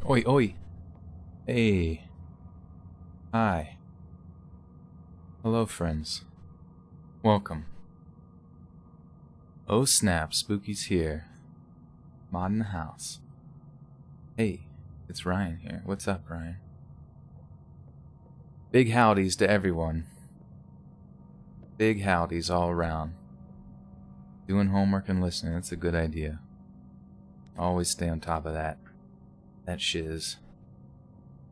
Oi, oi. Hey. Hi. Hello, friends. Welcome. Oh snap, Spooky's here. Mod in the house. Hey, it's Ryan here. What's up, Ryan? Big howdies to everyone. Big howdies all around. Doing homework and listening, that's a good idea. Always stay on top of that. That shiz.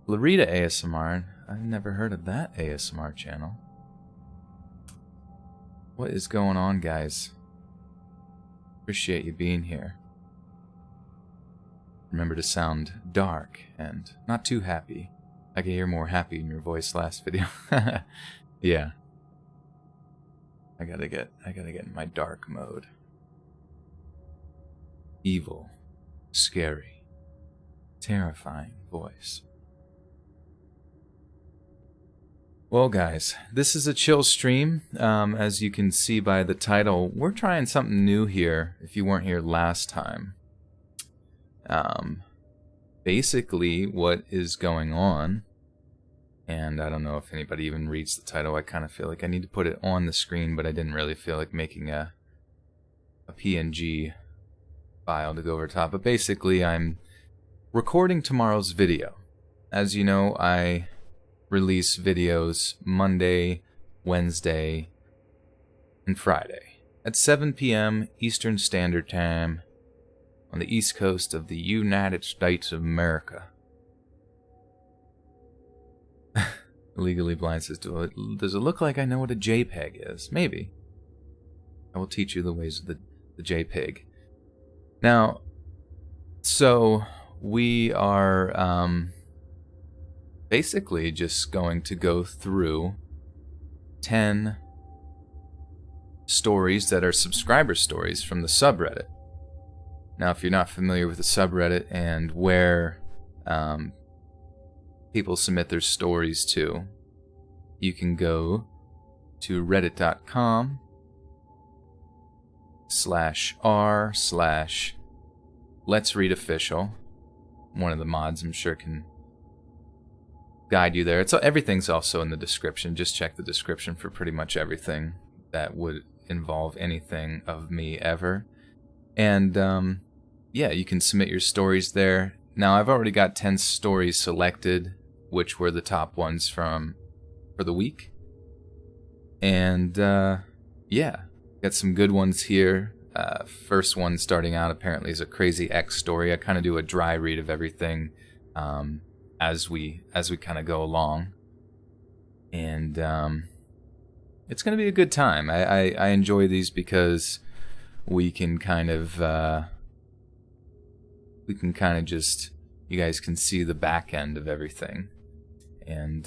Larita ASMR. I've never heard of that ASMR channel. What is going on, guys? Appreciate you being here. Remember to sound dark and not too happy. I could hear more happy in your voice last video. Yeah. I gotta get in my dark mode. Evil, scary, terrifying voice. Well, guys, this is a chill stream. As you can see by the title, we're trying something new here, if you weren't here last time. Basically, what is going on, and I don't know if anybody even reads the title, I kind of feel like I need to put it on the screen, but I didn't really feel like making a PNG file to go over top. But basically, I'm recording tomorrow's video. As you know, I release videos Monday, Wednesday, and Friday at 7 p.m. Eastern Standard Time on the East Coast of the United States of America. Legally Blind says, does it look like I know what a JPEG is? Maybe. I will teach you the ways of the JPEG. Now, so we are basically just going to go through 10 stories that are subscriber stories from the subreddit. Now, if you're not familiar with the subreddit and where people submit their stories to, you can go to reddit.com/r/letsreadofficial. One of the mods, I'm sure, can guide you there. Everything's also in the description. Just check the description for pretty much everything that would involve anything of me ever. And yeah, you can submit your stories there. Now, I've already got 10 stories selected, which were the top ones for the week. And yeah, got some good ones here. First one starting out apparently is a Crazy X story. I kind of do a dry read of everything as we kind of go along, and it's going to be a good time. I enjoy these because we can kind of just, you guys can see the back end of everything, and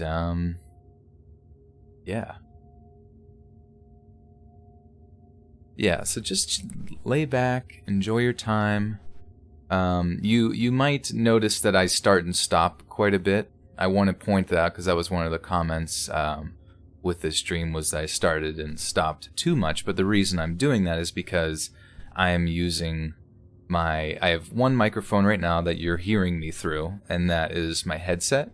yeah, so just lay back, enjoy your time. You might notice that I start and stop quite a bit. I want to point that out because that was one of the comments with this stream, was that I started and stopped too much. But the reason I'm doing that is because I am using I have one microphone right now that you're hearing me through, and that is my headset,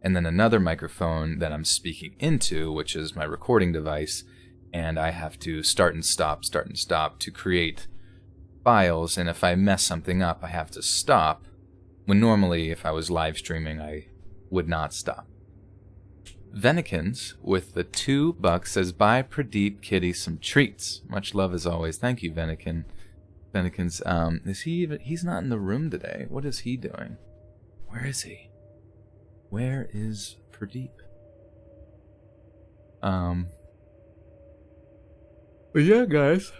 and then another microphone that I'm speaking into, which is my recording device, and I have to start and stop to create files, and if I mess something up, I have to stop, when normally if I was live streaming, I would not stop. Venikins with the $2 says, "Buy Pradeep Kitty some treats. Much love as always." Thank you, Venikins. Is he even? He's not in the room today. What is he doing? Where is he? Where is Pradeep? But yeah, guys,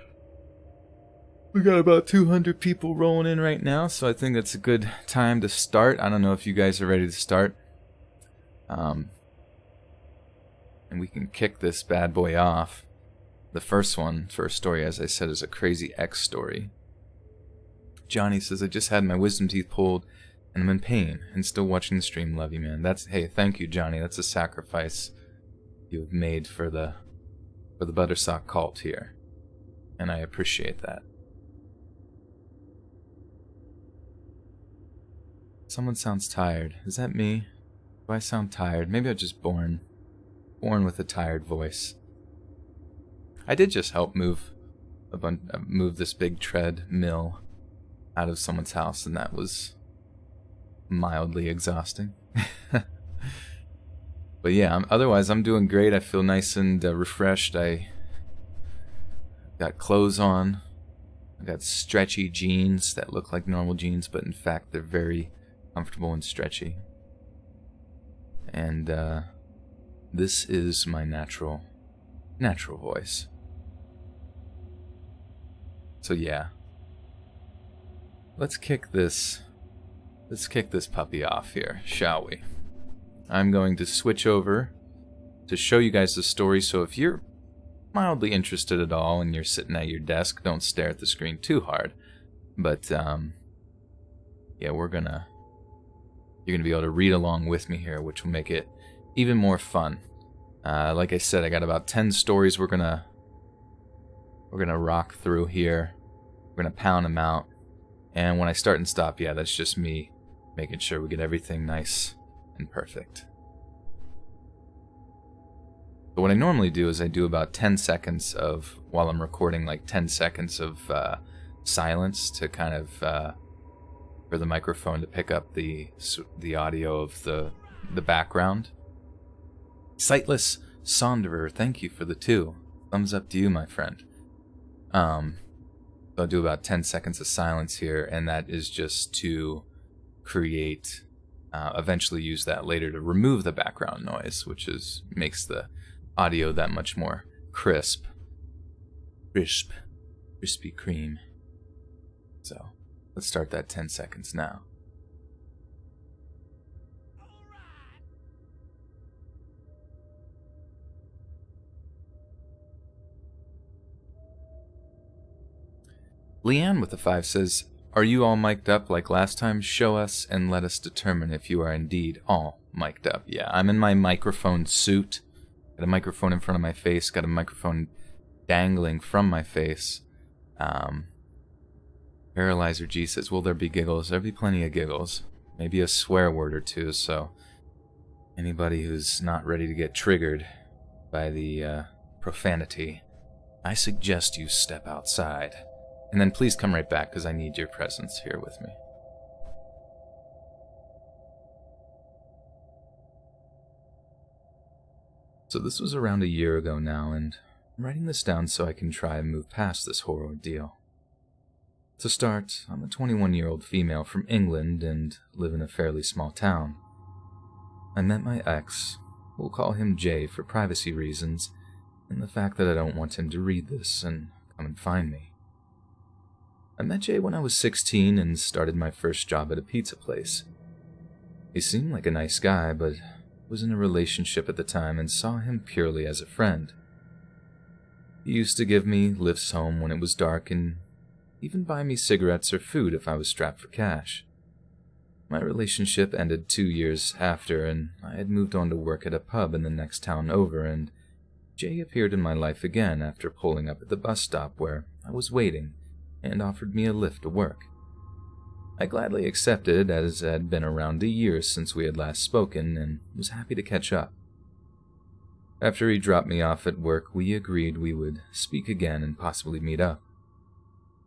we got about 200 people rolling in right now, so I think that's a good time to start. I don't know if you guys are ready to start. And we can kick this bad boy off. The first story, as I said, is a Crazy X story. Johnny says, "I just had my wisdom teeth pulled, and I'm in pain, and still watching the stream. Love you, man." Hey, thank you, Johnny. That's a sacrifice you have made for the Buttersock cult here, and I appreciate that. Someone sounds tired. Is that me? Do I sound tired? Maybe I'm just born with a tired voice. I did just help move this big tread mill out of someone's house, and that was mildly exhausting. But yeah, otherwise I'm doing great. I feel nice and refreshed. I got clothes on. I got stretchy jeans that look like normal jeans, but in fact they're very comfortable and stretchy. And this is my natural voice. So yeah, let's kick this puppy off here, shall we? I'm going to switch over to show you guys the story, so if you're mildly interested at all and you're sitting at your desk, don't stare at the screen too hard. But yeah, you're gonna be able to read along with me here, which will make it even more fun. Like I said, I got about 10 stories we're gonna rock through here. We're gonna pound them out, and when I start and stop, yeah, that's just me making sure we get everything nice and perfect. So what I normally do is I do about 10 seconds of, while I'm recording, like 10 seconds of silence to kind of for the microphone to pick up the audio of the background. Sightless Sonderer, thank you for the 2. Thumbs up to you, my friend. So I'll do about 10 seconds of silence here, and that is just to create, eventually use that later to remove the background noise, which makes the audio that much more crisp. Crispy cream. So let's start that 10 seconds now. Leanne with the 5 says, "Are you all mic'd up like last time? Show us and let us determine if you are indeed all mic'd up." Yeah, I'm in my microphone suit. Got a microphone in front of my face. Got a microphone dangling from my face. Paralyzer G says, "Will there be giggles?" There'll be plenty of giggles. Maybe a swear word or two, so anybody who's not ready to get triggered by the profanity, I suggest you step outside. And then please come right back, because I need your presence here with me. So this was around a year ago now, and I'm writing this down so I can try and move past this horror ordeal. To start, I'm a 21-year-old female from England and live in a fairly small town. I met my ex, we'll call him Jay for privacy reasons, and the fact that I don't want him to read this and come and find me. I met Jay when I was 16 and started my first job at a pizza place. He seemed like a nice guy, but was in a relationship at the time and saw him purely as a friend. He used to give me lifts home when it was dark and even buy me cigarettes or food if I was strapped for cash. My relationship ended 2 years after, and I had moved on to work at a pub in the next town over, and Jay appeared in my life again after pulling up at the bus stop where I was waiting and offered me a lift to work. I gladly accepted, as it had been around a year since we had last spoken, and was happy to catch up. After he dropped me off at work, we agreed we would speak again and possibly meet up.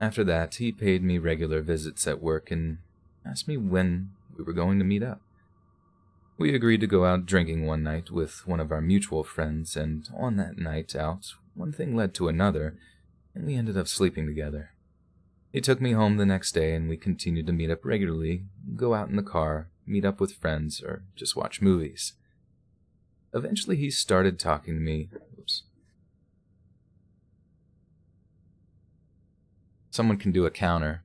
After that, he paid me regular visits at work and asked me when we were going to meet up. We agreed to go out drinking one night with one of our mutual friends, and on that night out, one thing led to another, and we ended up sleeping together. He took me home the next day, and we continued to meet up regularly, go out in the car, meet up with friends, or just watch movies. Eventually, he started talking to me. Oops. Someone can do a counter.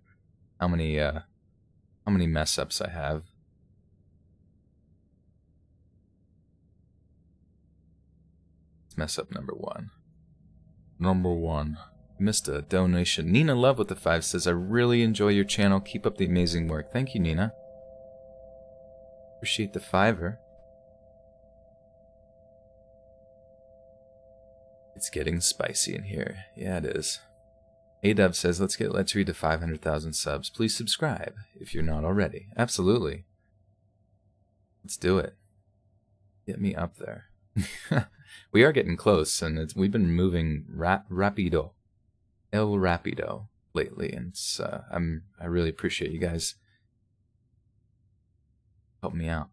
How many mess-ups I have. Let's mess up number 1. Number 1. Missed a donation. Nina Love with the 5 says, "I really enjoy your channel. Keep up the amazing work." Thank you, Nina. Appreciate the 5er. It's getting spicy in here. Yeah, it is. A-Dub says, Let's Read to 500,000 subs. Please subscribe if you're not already." Absolutely. Let's do it. Get me up there. We are getting close, and we've been moving rapido, el rapido lately, and I really appreciate you guys helping me out.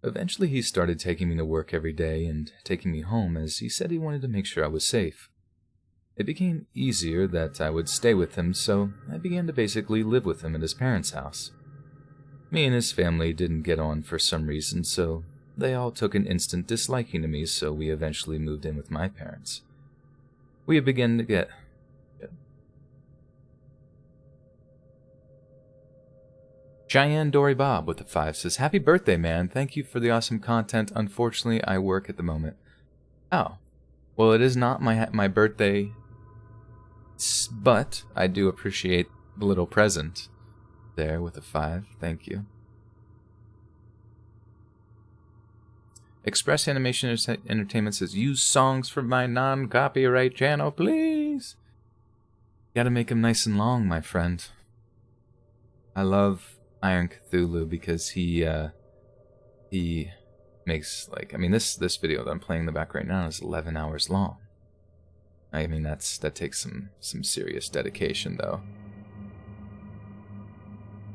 Eventually, he started taking me to work every day and taking me home, as he said he wanted to make sure I was safe. It became easier that I would stay with him, so I began to basically live with him at his parents' house. Me and his family didn't get on for some reason, so they all took an instant disliking to me, so we eventually moved in with my parents. We began to get... Cheyenne Dory Bob with the 5 says, "Happy birthday, man. Thank you for the awesome content. Unfortunately, I work at the moment." Oh. Well, it is not my birthday, but I do appreciate the little present there with a 5. Thank you. Express Animation Entertainment says, "Use songs from my non-copyright channel, please." Gotta make them nice and long, my friend. I love Iron Cthulhu because he makes, like, I mean, this video that I'm playing in the back right now is 11 hours long. I mean, that takes some serious dedication, though.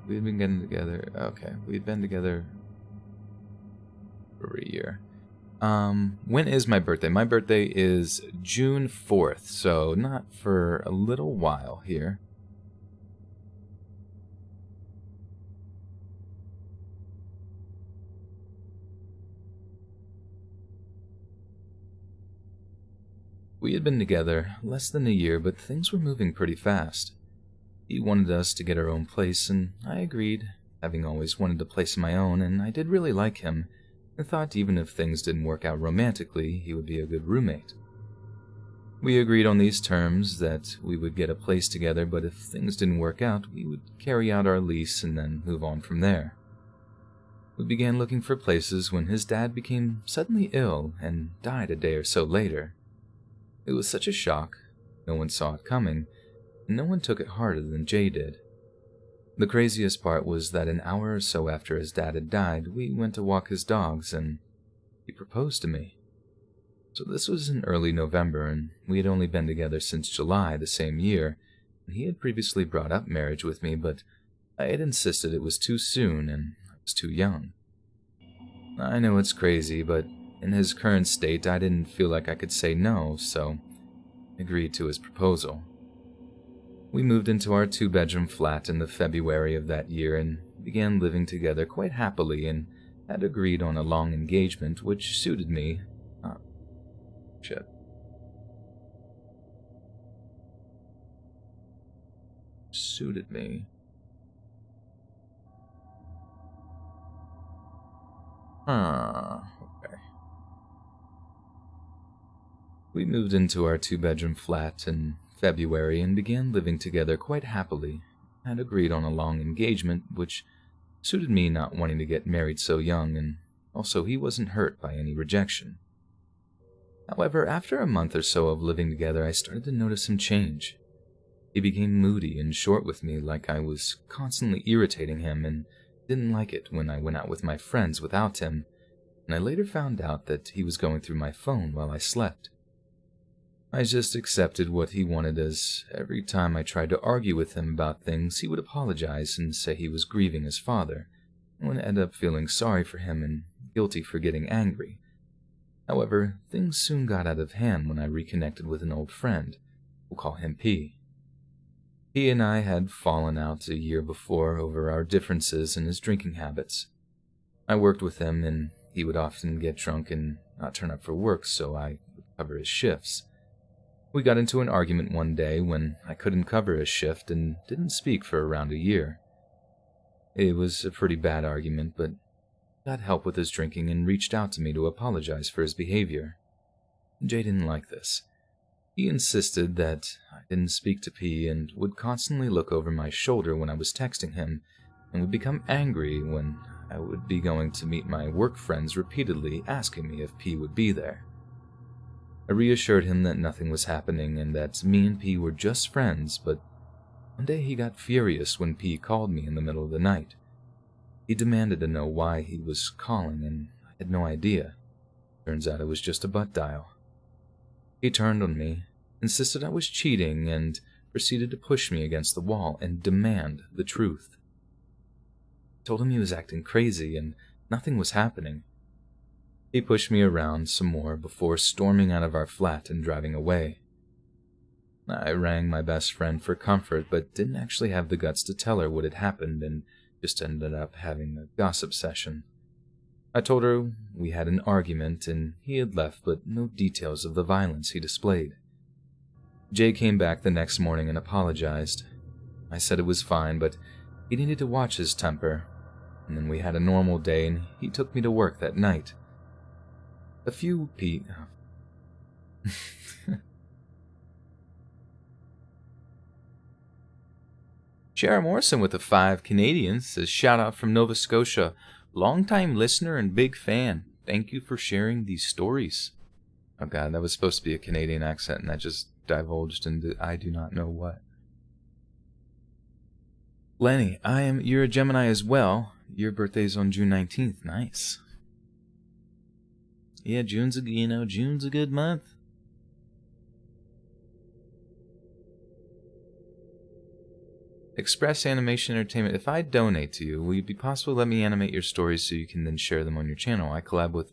We've been getting together. Okay, we've been together for a year. When is my birthday? My birthday is June 4th, so not for a little while here. We had been together less than a year, but things were moving pretty fast. He wanted us to get our own place, and I agreed, having always wanted a place of my own, and I did really like him, and thought even if things didn't work out romantically, he would be a good roommate. We agreed on these terms that we would get a place together, but if things didn't work out, we would carry out our lease and then move on from there. We began looking for places when his dad became suddenly ill and died a day or so later. It was such a shock, no one saw it coming, and no one took it harder than Jay did. The craziest part was that an hour or so after his dad had died, we went to walk his dogs, and he proposed to me. So this was in early November, and we had only been together since July the same year, and he had previously brought up marriage with me, but I had insisted it was too soon, and I was too young. I know it's crazy, but in his current state, I didn't feel like I could say no, so I agreed to his proposal. We moved into our 2-bedroom flat in the February of that year and began living together quite happily, and had agreed on a long engagement, which suited me. Suited me. Okay. We moved into our 2-bedroom flat in February and began living together quite happily, had agreed on a long engagement, which suited me not wanting to get married so young, and also he wasn't hurt by any rejection. However, after a month or so of living together, I started to notice him change. He became moody and short with me, like I was constantly irritating him, and didn't like it when I went out with my friends without him, and I later found out that he was going through my phone while I slept. I just accepted what he wanted, as every time I tried to argue with him about things, he would apologize and say he was grieving his father, and would end up feeling sorry for him and guilty for getting angry. However, things soon got out of hand when I reconnected with an old friend. We'll call him P. He and I had fallen out a year before over our differences in his drinking habits. I worked with him, and he would often get drunk and not turn up for work, so I would cover his shifts. We got into an argument one day when I couldn't cover his shift and didn't speak for around a year. It was a pretty bad argument, but he got help with his drinking and reached out to me to apologize for his behavior. Jay didn't like this. He insisted that I didn't speak to P and would constantly look over my shoulder when I was texting him, and would become angry when I would be going to meet my work friends repeatedly asking me if P would be there. I reassured him that nothing was happening and that me and P were just friends, but one day he got furious when P called me in the middle of the night. He demanded to know why he was calling, and I had no idea. Turns out it was just a butt dial. He turned on me, insisted I was cheating, and proceeded to push me against the wall and demand the truth. I told him he was acting crazy and nothing was happening. He pushed me around some more before storming out of our flat and driving away. I rang my best friend for comfort, but didn't actually have the guts to tell her what had happened and just ended up having a gossip session. I told her we had an argument and he had left, but no details of the violence he displayed. Jay came back the next morning and apologized. I said it was fine, but he needed to watch his temper. And then we had a normal day and he took me to work that night. A few Sharon Morrison with the 5 Canadians says, shout out from Nova Scotia. Long-time listener and big fan. Thank you for sharing these stories. Oh god, that was supposed to be a Canadian accent and that just divulged into I do not know what. Lenny, you're a Gemini as well. Your birthday's on June 19th. Nice. Yeah, June's a good month. Express Animation Entertainment. If I donate to you, will it be possible to let me animate your stories so you can then share them on your channel? I collab with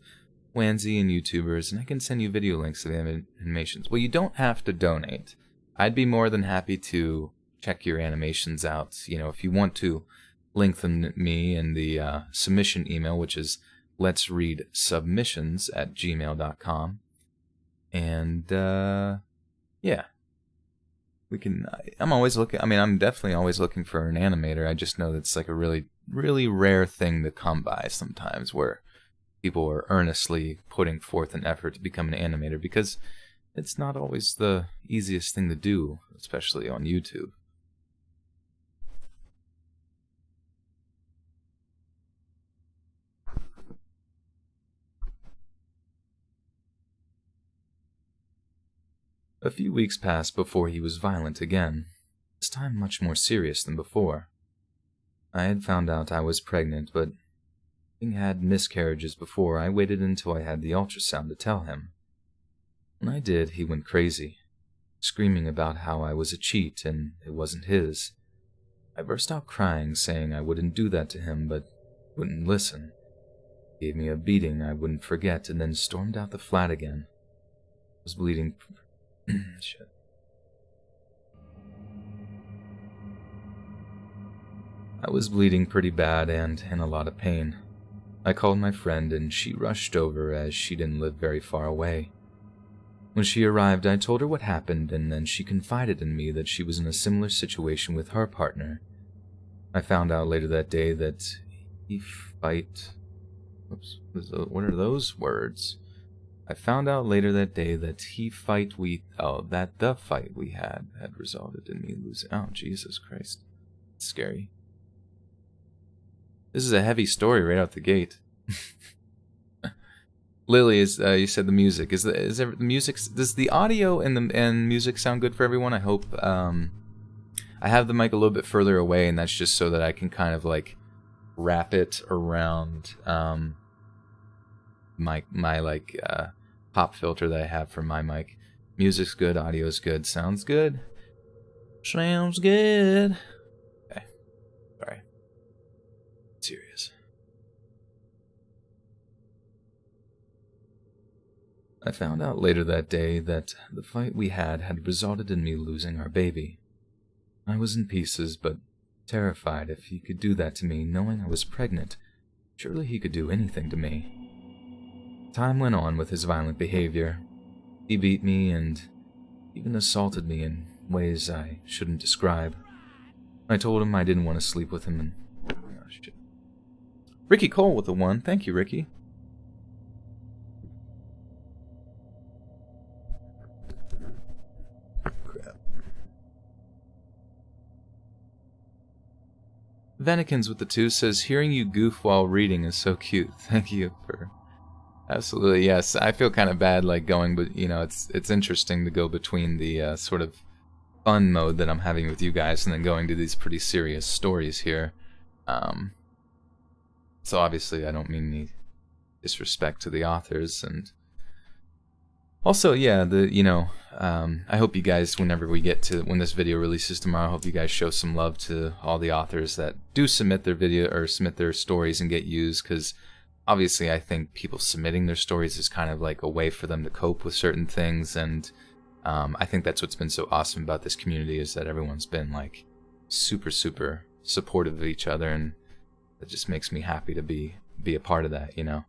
Wanzi and YouTubers, and I can send you video links to the animations. Well, you don't have to donate. I'd be more than happy to check your animations out. You know, if you want to link them to me in the submission email, which is letsreadsubmissions@gmail.com. And, yeah. I'm always looking, I'm definitely always looking for an animator. I just know that's like a really, really rare thing to come by sometimes where people are earnestly putting forth an effort to become an animator because it's not always the easiest thing to do, especially on YouTube. A few weeks passed before he was violent again, this time much more serious than before. I had found out I was pregnant, but having had miscarriages before, I waited until I had the ultrasound to tell him. When I did, he went crazy, screaming about how I was a cheat and it wasn't his. I burst out crying, saying I wouldn't do that to him, but he wouldn't listen. He gave me a beating I wouldn't forget and then stormed out the flat again. I was bleeding. Shit. I was bleeding pretty bad and in a lot of pain. I called my friend and she rushed over as she didn't live very far away. When she arrived, I told her what happened and then she confided in me that she was in a similar situation with her partner. I found out later that day that he fight... Oops, what are those words? I found out later that day that the fight we had resulted in me losing. Oh, Jesus Christ. It's scary. This is a heavy story right out the gate. Lily, you said the music. The music, does the audio and music sound good for everyone? I hope. I have the mic a little bit further away, and that's just so that I can kind of like wrap it around my pop filter that I have for my mic. Music's good, audio's good, sounds good. Sounds good. Okay. Sorry. Serious. I found out later that day that the fight we had resulted in me losing our baby. I was in pieces, but terrified if he could do that to me knowing I was pregnant. Surely he could do anything to me. Time went on with his violent behavior. He beat me and even assaulted me in ways I shouldn't describe. I told him I didn't want to sleep with him and... Oh, shit. Ricky Cole with the 1. Thank you, Ricky. Crap. Venikins with the 2 says, hearing you goof while reading is so cute. Thank you for... Absolutely, yes. I feel kind of bad, like, going, but, you know, it's interesting to go between the sort of fun mode that I'm having with you guys and then going to these pretty serious stories here. Um, so obviously I don't mean any disrespect to the authors, and also, yeah, I hope you guys, when this video releases tomorrow, I hope you guys show some love to all the authors that do submit their video or submit their stories and get used, because obviously I think people submitting their stories is kind of like a way for them to cope with certain things, and I think that's what's been so awesome about this community, is that everyone's been like super, super supportive of each other, and it just makes me happy to be a part of that, you know?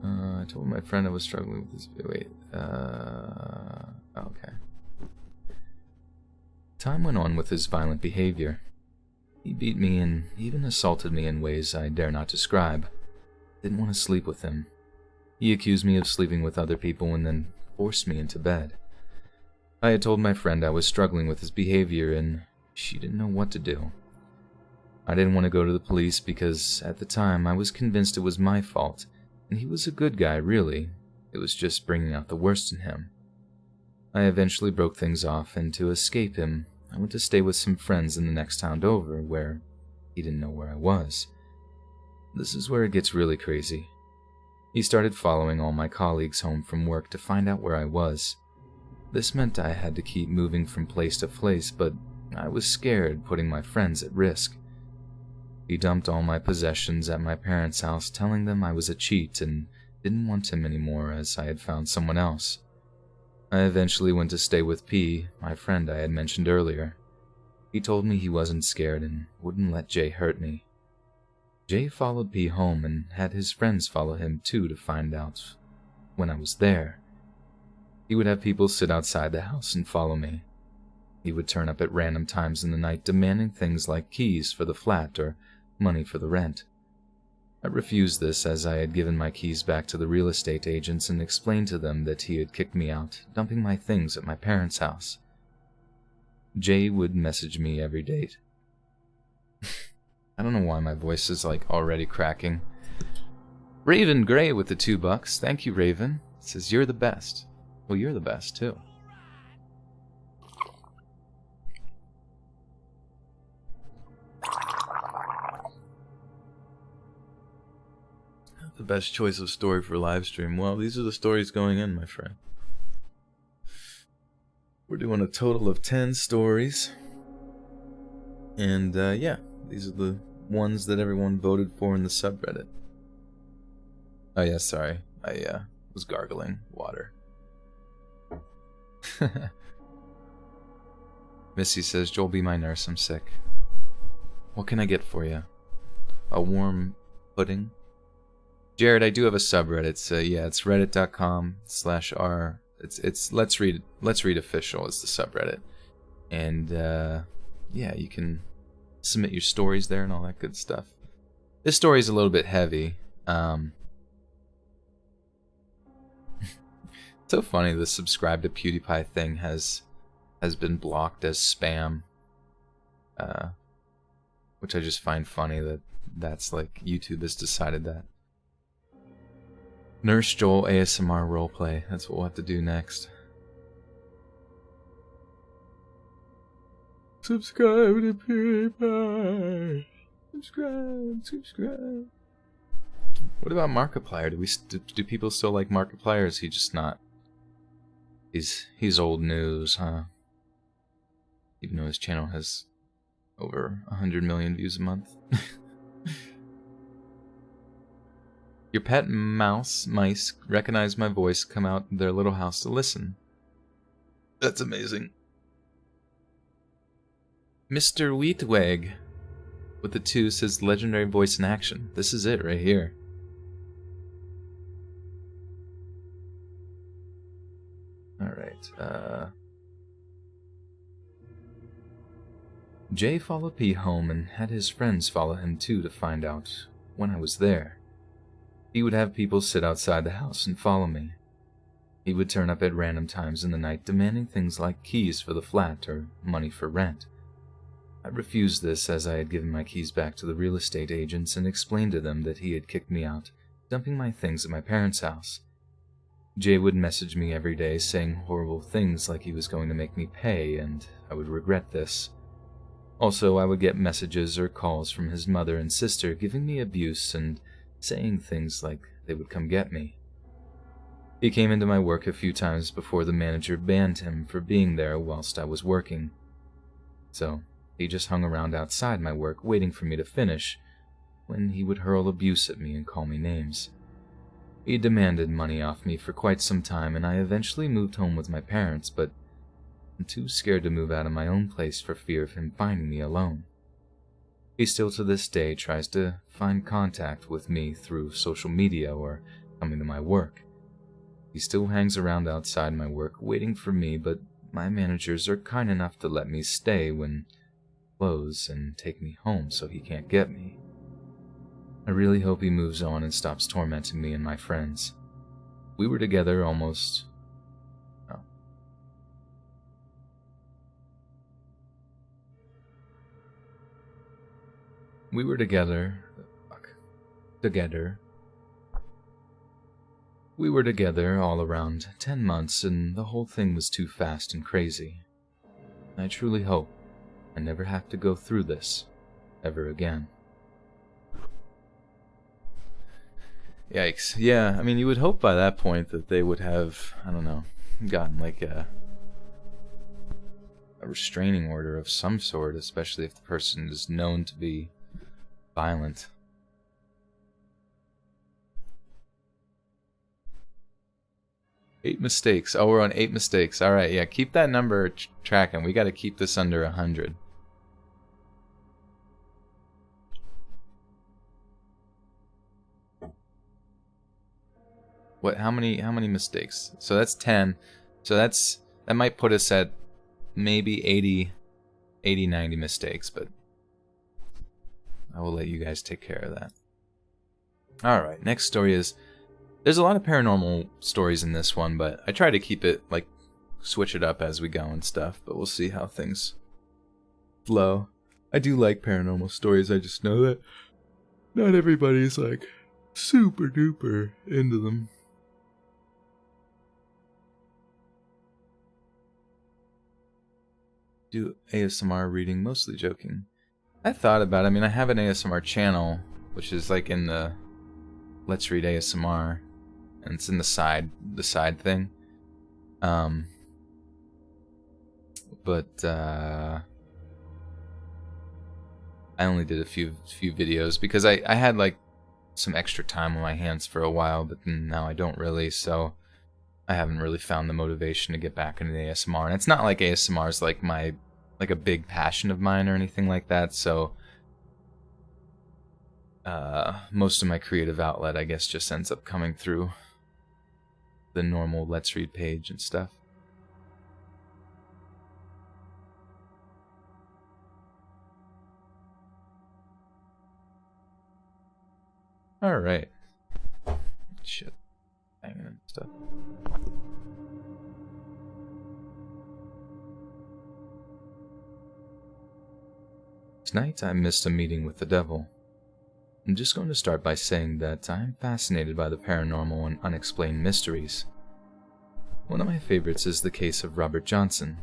I told my friend I was struggling with this. Wait, okay. Time went on with his violent behavior. He beat me and even assaulted me in ways I dare not describe. Didn't want to sleep with him. He accused me of sleeping with other people and then forced me into bed. I had told my friend I was struggling with his behavior and she didn't know what to do. I didn't want to go to the police because at the time I was convinced it was my fault, and he was a good guy, really. It was just bringing out the worst in him. I eventually broke things off, and to escape him, I went to stay with some friends in the next town over, where he didn't know where I was. This is where it gets really crazy. He started following all my colleagues home from work to find out where I was. This meant I had to keep moving from place to place, but I was scared putting my friends at risk. He dumped all my possessions at my parents' house, telling them I was a cheat and didn't want him anymore as I had found someone else. I eventually went to stay with P, my friend I had mentioned earlier. He told me he wasn't scared and wouldn't let Jay hurt me. Jay followed P home and had his friends follow him too to find out when I was there. He would have people sit outside the house and follow me. He would turn up at random times in the night demanding things like keys for the flat or money for the rent. I refused this as I had given my keys back to the real estate agents and explained to them that he had kicked me out, dumping my things at my parents' house. Jay would message me every date. I don't know why my voice is like already cracking. Raven Gray with the $2. Thank you, Raven. It says you're the best. Well, you're the best too. The best choice of story for live stream. Well, these are the stories going in, my friend. We're doing a total of 10 stories. And, yeah, these are the ones that everyone voted for in the subreddit. Oh, yeah, sorry. I, was gargling water. Missy says, Joel, be my nurse, I'm sick. What can I get for you? A warm pudding? Jared, I do have a subreddit, so yeah, it's reddit.com/r. It's Let's Read Official is the subreddit. And yeah, you can submit your stories there and all that good stuff. This story is a little bit heavy. So funny, the subscribe to PewDiePie thing has been blocked as spam. Which I just find funny that's like YouTube has decided that. Nurse Joel ASMR roleplay. That's what we'll have to do next. Subscribe to PewDiePie. Subscribe. What about Markiplier? Do people still like Markiplier? Or is he just not? He's old news, huh? Even though his channel has over 100 million views a month. Your pet mice recognize my voice, come out their little house to listen. That's amazing. Mr. Wheatweg with the 2 says legendary voice in action. This is it right here. Alright, Jay followed P home and had his friends follow him too to find out when I was there. He would have people sit outside the house and follow me. He would turn up at random times in the night demanding things like keys for the flat or money for rent. I refused this as I had given my keys back to the real estate agents and explained to them that he had kicked me out, dumping my things at my parents' house. Jay would message me every day saying horrible things like he was going to make me pay and I would regret this. Also, I would get messages or calls from his mother and sister giving me abuse and saying things like they would come get me. He came into my work a few times before the manager banned him for being there whilst I was working. So, he just hung around outside my work waiting for me to finish, when he would hurl abuse at me and call me names. He demanded money off me for quite some time, and I eventually moved home with my parents, but I'm too scared to move out of my own place for fear of him finding me alone. He still to this day tries to find contact with me through social media or coming to my work. He still hangs around outside my work waiting for me, but my managers are kind enough to let me stay when close and take me home so he can't get me. I really hope he moves on and stops tormenting me and my friends. We were together almost... Oh. We were together... We were together all around 10 months and the whole thing was too fast and crazy. I truly hope I never have to go through this ever again. Yikes. Yeah, I mean, you would hope by that point that they would have, I don't know, gotten like a restraining order of some sort, especially if the person is known to be violent. Eight mistakes. Oh, we're on 8 mistakes. Alright, yeah, keep that number tracking. We gotta keep this under 100. What, how many mistakes? So that's 10. So that might put us at maybe 80, 90 mistakes, but I will let you guys take care of that. Alright, next story is, there's a lot of paranormal stories in this one, but I try to keep it, like, switch it up as we go and stuff, but we'll see how things flow. I do like paranormal stories, I just know that not everybody's, like, super duper into them. Do ASMR reading, mostly joking. I thought about it. I mean, I have an ASMR channel, which is like in the Let's Read ASMR, and it's in the side thing. But I only did a few videos because I had like some extra time on my hands for a while, but now I don't really, so I haven't really found the motivation to get back into the ASMR. And it's not like ASMR is like a big passion of mine or anything like that, so most of my creative outlet, I guess, just ends up coming through the normal Let's Read page and stuff. Alright. Shit. Hanging and stuff. Tonight I missed a meeting with the devil. I'm just going to start by saying that I'm fascinated by the paranormal and unexplained mysteries. One of my favorites is the case of Robert Johnson.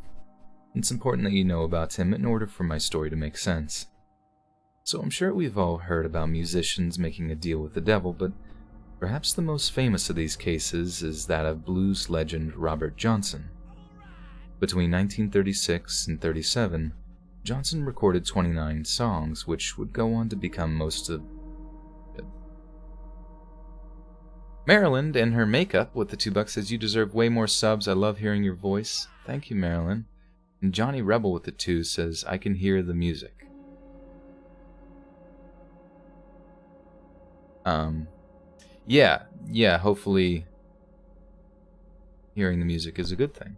It's important that you know about him in order for my story to make sense. So I'm sure we've all heard about musicians making a deal with the devil, but perhaps the most famous of these cases is that of blues legend Robert Johnson. Between 1936 and 37, Johnson recorded 29 songs, which would go on to become most of Maryland and her makeup with the $2 says, "You deserve way more subs. I love hearing your voice." Thank you, Marilyn. And Johnny Rebel with the 2 says, "I can hear the music." Yeah, hopefully hearing the music is a good thing.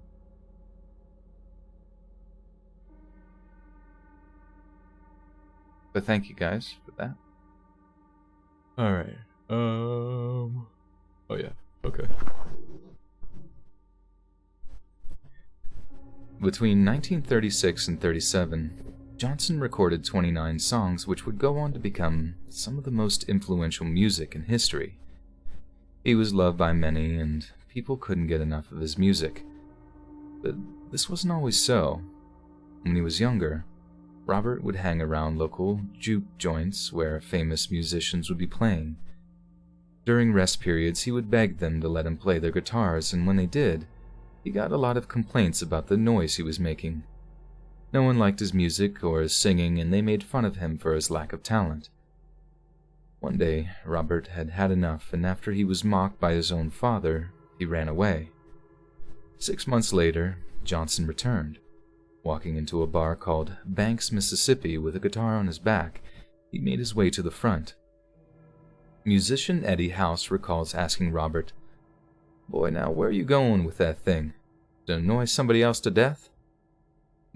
But thank you guys for that. Alright, oh yeah, okay. Between 1936 and 37, Johnson recorded 29 songs which would go on to become some of the most influential music in history. He was loved by many, and people couldn't get enough of his music. But this wasn't always so. When he was younger, Robert would hang around local juke joints where famous musicians would be playing. During rest periods, he would beg them to let him play their guitars, and when they did, he got a lot of complaints about the noise he was making. No one liked his music or his singing, and they made fun of him for his lack of talent. One day, Robert had had enough, and after he was mocked by his own father, he ran away. 6 months later, Johnson returned. Walking into a bar called Banks, Mississippi with a guitar on his back, he made his way to the front. Musician Eddie House recalls asking Robert, "Boy, now where are you going with that thing? To annoy somebody else to death?"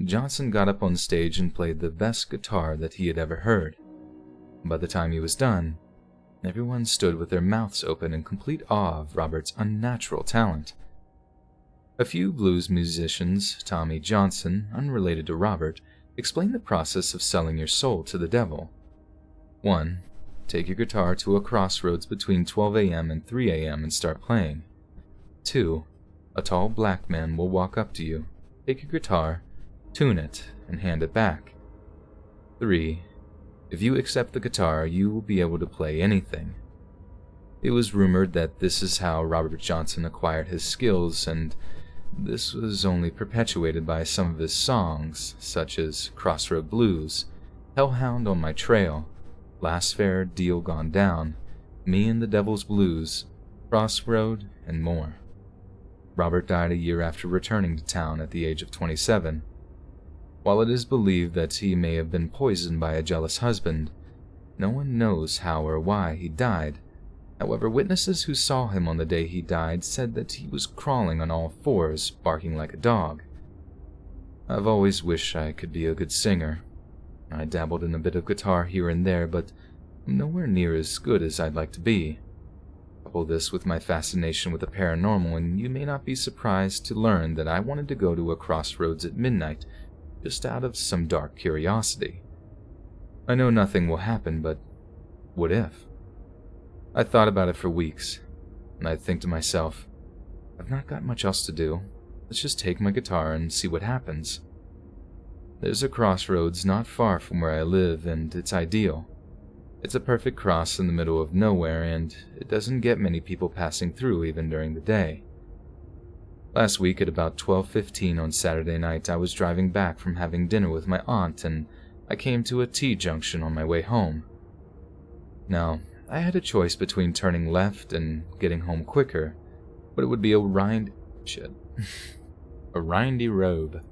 Johnson got up on stage and played the best guitar that he had ever heard. By the time he was done, everyone stood with their mouths open in complete awe of Robert's unnatural talent. A few blues musicians, Tommy Johnson, unrelated to Robert, explained the process of selling your soul to the devil. 1. Take your guitar to a crossroads between 12 a.m. and 3 a.m. and start playing. 2. A tall black man will walk up to you, take your guitar, tune it, and hand it back. 3. If you accept the guitar, you will be able to play anything. It was rumored that this is how Robert Johnson acquired his skills, and this was only perpetuated by some of his songs, such as Crossroad Blues, Hellhound on My Trail, Last Fair Deal Gone Down, Me and the Devil's Blues, Crossroad, and more. Robert died a year after returning to town at the age of 27. While it is believed that he may have been poisoned by a jealous husband, no one knows how or why he died. However, witnesses who saw him on the day he died said that he was crawling on all fours, barking like a dog. I've always wished I could be a good singer. I dabbled in a bit of guitar here and there, but I'm nowhere near as good as I'd like to be. Couple this with my fascination with the paranormal, and you may not be surprised to learn that I wanted to go to a crossroads at midnight, just out of some dark curiosity. I know nothing will happen, but what if? I thought about it for weeks, and I'd think to myself, I've not got much else to do. Let's just take my guitar and see what happens. There's a crossroads not far from where I live, and it's ideal. It's a perfect cross in the middle of nowhere, and it doesn't get many people passing through even during the day. Last week at about 12:15 on Saturday night, I was driving back from having dinner with my aunt, and I came to a T-junction on my way home. Now, I had a choice between turning left and getting home quicker, but it would be a windy road.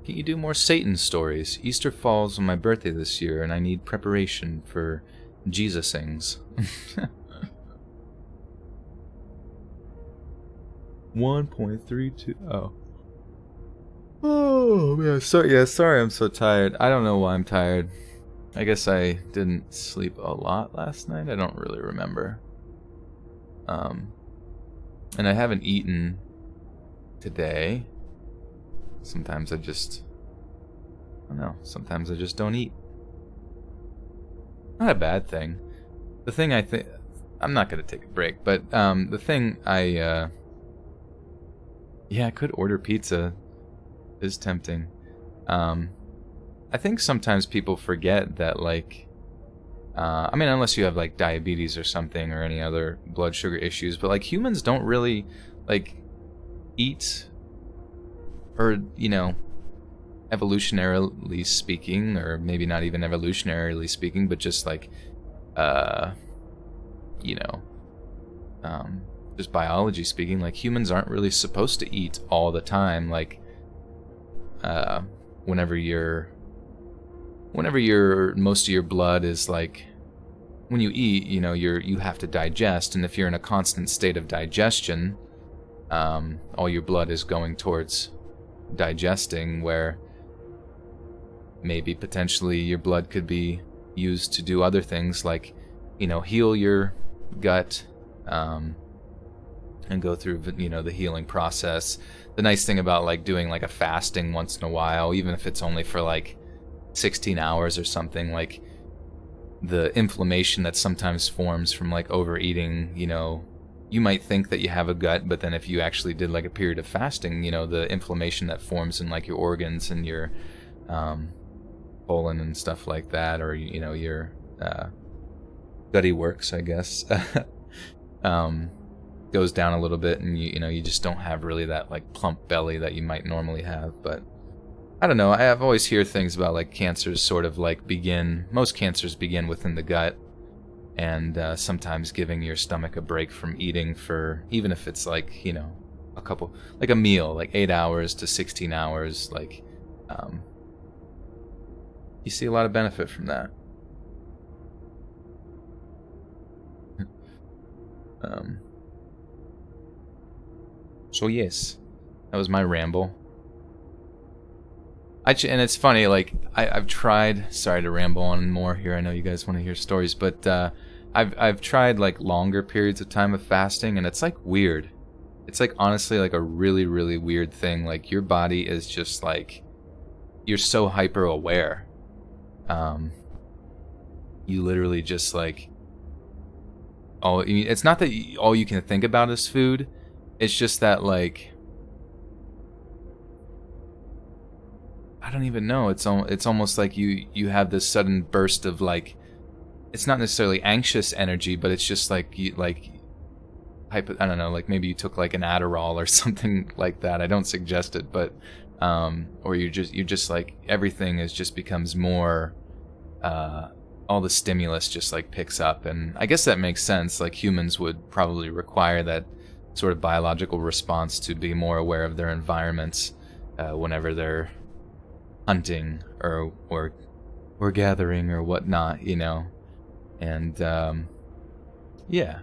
Can you do more Satan stories? Easter falls on my birthday this year, and I need preparation for Jesusings. 1.32. Oh man, sorry I'm so tired. I don't know why I'm tired. I guess I didn't sleep a lot last night. I don't really remember. And I haven't eaten today. Sometimes I don't know, sometimes I just don't eat. Not a bad thing. The thing I'm not going to take a break, but the thing I could order pizza. Is tempting. I think sometimes people forget that, like, I mean, unless you have, like, diabetes or something or any other blood sugar issues, but, like, humans don't really, like, eat, or, you know, evolutionarily speaking, or maybe not even evolutionarily speaking, but just, like, you know, just biology speaking, like, humans aren't really supposed to eat all the time, like, whenever most of your blood is, like, when you eat, you know, you have to digest, and if you're in a constant state of digestion, all your blood is going towards digesting, where maybe potentially your blood could be used to do other things, like, you know, heal your gut, and go through, you know, the healing process. The nice thing about like doing like a fasting once in a while, even if it's only for like 16 hours or something, like the inflammation that sometimes forms from like overeating, you know, you might think that you have a gut, but then if you actually did like a period of fasting, you know, the inflammation that forms in like your organs and your colon and stuff like that, or, you know, your gutty works, I guess, goes down a little bit, and you know, you just don't have really that like plump belly that you might normally have. But I don't know, I've always heard things about like cancers sort of like most cancers begin within the gut, and sometimes giving your stomach a break from eating for, even if it's like, you know, like a meal, like 8 hours to 16 hours, like you see a lot of benefit from that. So yes, that was my ramble. And it's funny, like I've tried. Sorry to ramble on more here. I know you guys want to hear stories, but I've tried like longer periods of time of fasting, and it's like weird. It's like honestly like a really, really weird thing. Like your body is just like, you're so hyper aware. You literally just like, it's not that all you can think about is food. It's just that like, I don't even know. It's almost like you have this sudden burst of like, it's not necessarily anxious energy, but it's just like I don't know, like maybe you took like an Adderall or something like that. I don't suggest it, but or you're just like, everything just becomes more. All the stimulus just like picks up, and I guess that makes sense. Like humans would probably require that sort of biological response to be more aware of their environments whenever they're hunting or gathering or whatnot, you know. And yeah,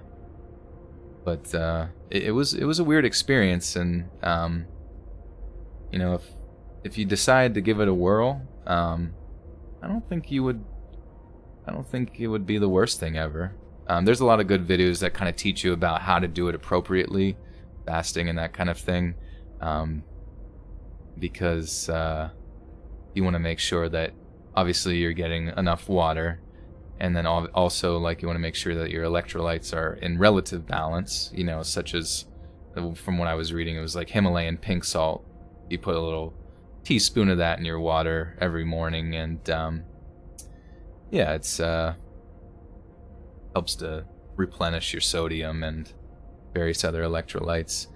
but it was a weird experience, and you know, if you decide to give it a whirl, I don't think it would be the worst thing ever. There's a lot of good videos that kind of teach you about how to do it appropriately, fasting and that kind of thing, because you want to make sure that obviously you're getting enough water, and then also like you want to make sure that your electrolytes are in relative balance, you know, such as, from what I was reading, it was like Himalayan pink salt. You put a little teaspoon of that in your water every morning, and yeah, it's helps to replenish your sodium and various other electrolytes.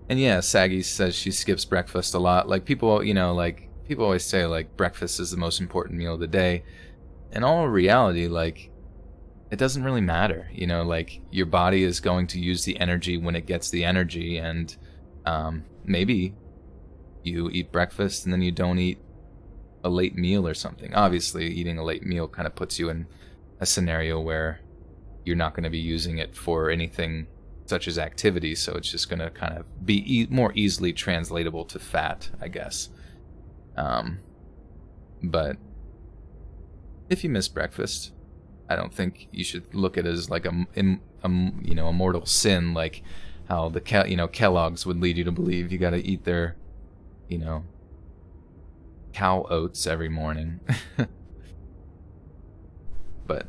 And yeah, Saggy says she skips breakfast a lot. Like people, you know, like people always say like breakfast is the most important meal of the day. In all reality, like it doesn't really matter. You know, like your body is going to use the energy when it gets the energy, and maybe you eat breakfast and then you don't eat a late meal or something. Obviously, eating a late meal kind of puts you in a scenario where you're not going to be using it for anything such as activity, so it's just going to kind of be more easily translatable to fat, I guess. But if you miss breakfast, I don't think you should look at it as like a mortal sin, like how the Kellogg's would lead you to believe you got to eat their, you know, cow oats every morning. But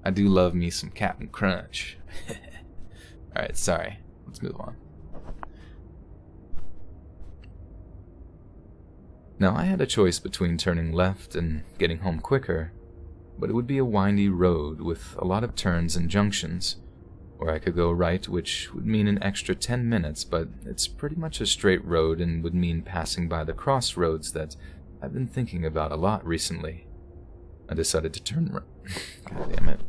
I do love me some Captain Crunch. Alright, sorry. Let's move on. Now, I had a choice between turning left and getting home quicker, but it would be a windy road with a lot of turns and junctions, or I could go right, which would mean an extra 10 minutes, but it's pretty much a straight road and would mean passing by the crossroads that I've been thinking about a lot recently. I decided to turn right. God damn it.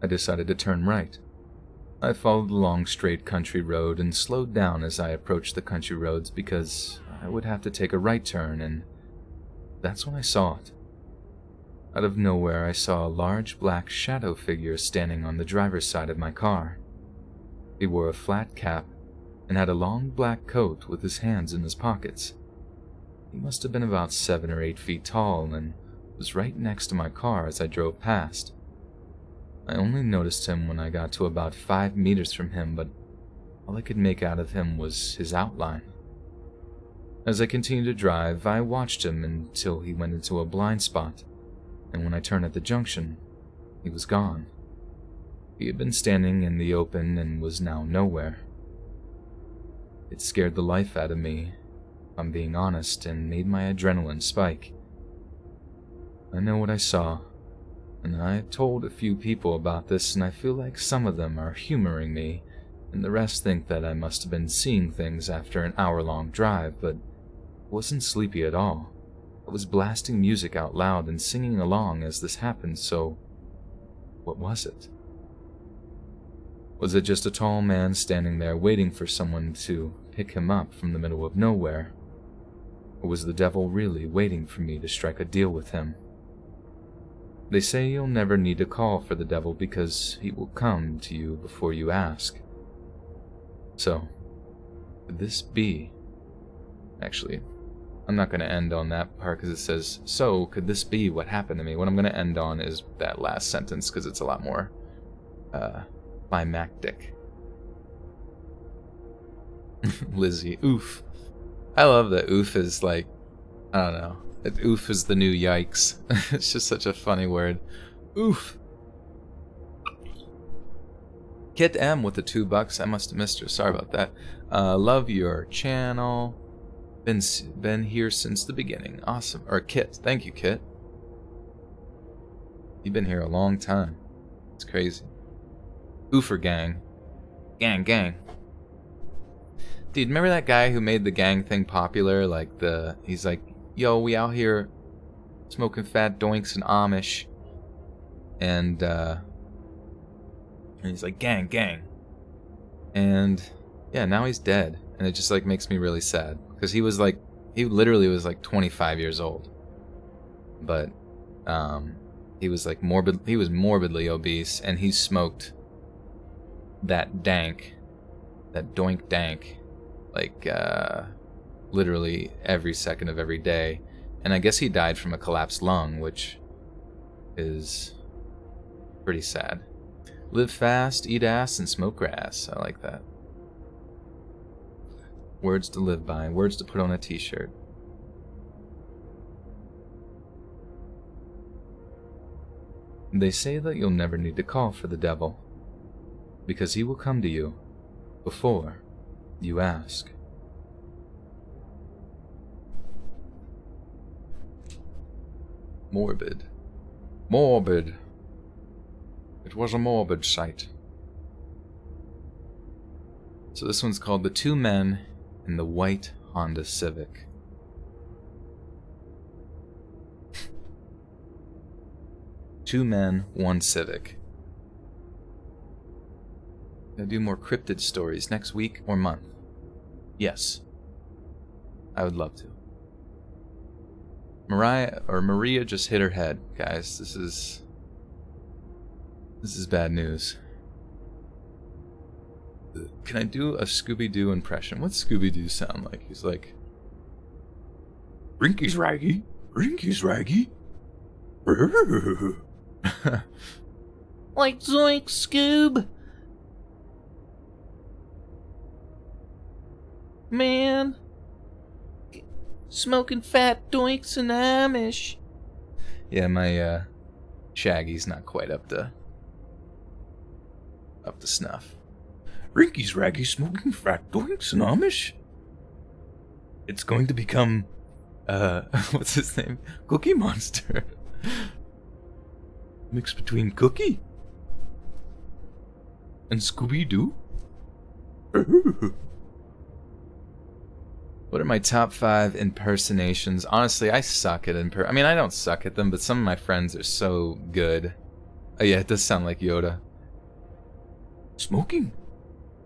I decided to turn right. I followed the long straight country road and slowed down as I approached the country roads because I would have to take a right turn, and that's when I saw it. Out of nowhere, I saw a large black shadow figure standing on the driver's side of my car. He wore a flat cap and had a long black coat with his hands in his pockets. He must have been about 7 or 8 feet tall and was right next to my car as I drove past. I only noticed him when I got to about 5 meters from him, but all I could make out of him was his outline. As I continued to drive, I watched him until he went into a blind spot, and when I turned at the junction, he was gone. He had been standing in the open and was now nowhere. It scared the life out of me, if I'm being honest, and made my adrenaline spike. I know what I saw, and I've told a few people about this, and I feel like some of them are humoring me, and the rest think that I must have been seeing things after an hour-long drive, but I wasn't sleepy at all. I was blasting music out loud and singing along as this happened, so what was it? Was it just a tall man standing there waiting for someone to pick him up from the middle of nowhere? Or was the devil really waiting for me to strike a deal with him? They say you'll never need to call for the devil because he will come to you before you ask. So, could this be? Actually, I'm not going to end on that part because it says, so could this be what happened to me? What I'm going to end on is that last sentence because it's a lot more climactic. Lizzie, oof. I love that oof is like, I don't know. Oof is the new yikes. It's just such a funny word. Oof. Kit M with the $2. I must have missed her. Sorry about that. Love your channel. Been here since the beginning. Awesome. Or Kit. Thank you, Kit. You've been here a long time. It's crazy. Oofer gang. Gang. Dude, remember that guy who made the gang thing popular? Like he's like, yo, we out here smoking fat doinks and Amish. And he's like, gang. And yeah, now he's dead. And it just like makes me really sad. Because he literally was like 25 years old. But he was like morbidly obese, and he smoked that doink dank, like literally every second of every day. And I guess he died from a collapsed lung, which is pretty sad. Live fast, eat ass, and smoke grass. I like that. Words to live by, words to put on a t-shirt. They say that you'll never need to call for the devil, because he will come to you before you ask. Morbid. It was a morbid sight. So this one's called The Two Men in the White Honda Civic. Two men, one Civic. Gonna do more cryptid stories next week or month. Yes. I would love to. Maria just hit her head, guys. This is bad news. Can I do a Scooby-Doo impression? What's Scooby-Doo sound like? He's like, Rinky's Raggy. Like zoink, Scoob. Man. Smoking fat doinks and Amish. Yeah, my Shaggy's not quite up to snuff. Rinky's Raggy smoking fat doinks and Amish. It's going to become, what's his name? Cookie Monster. Mix between Cookie and Scooby-Doo. What are my top 5 impersonations? Honestly, I suck at I mean, I don't suck at them, but some of my friends are so good. Oh yeah, it does sound like Yoda. Smoking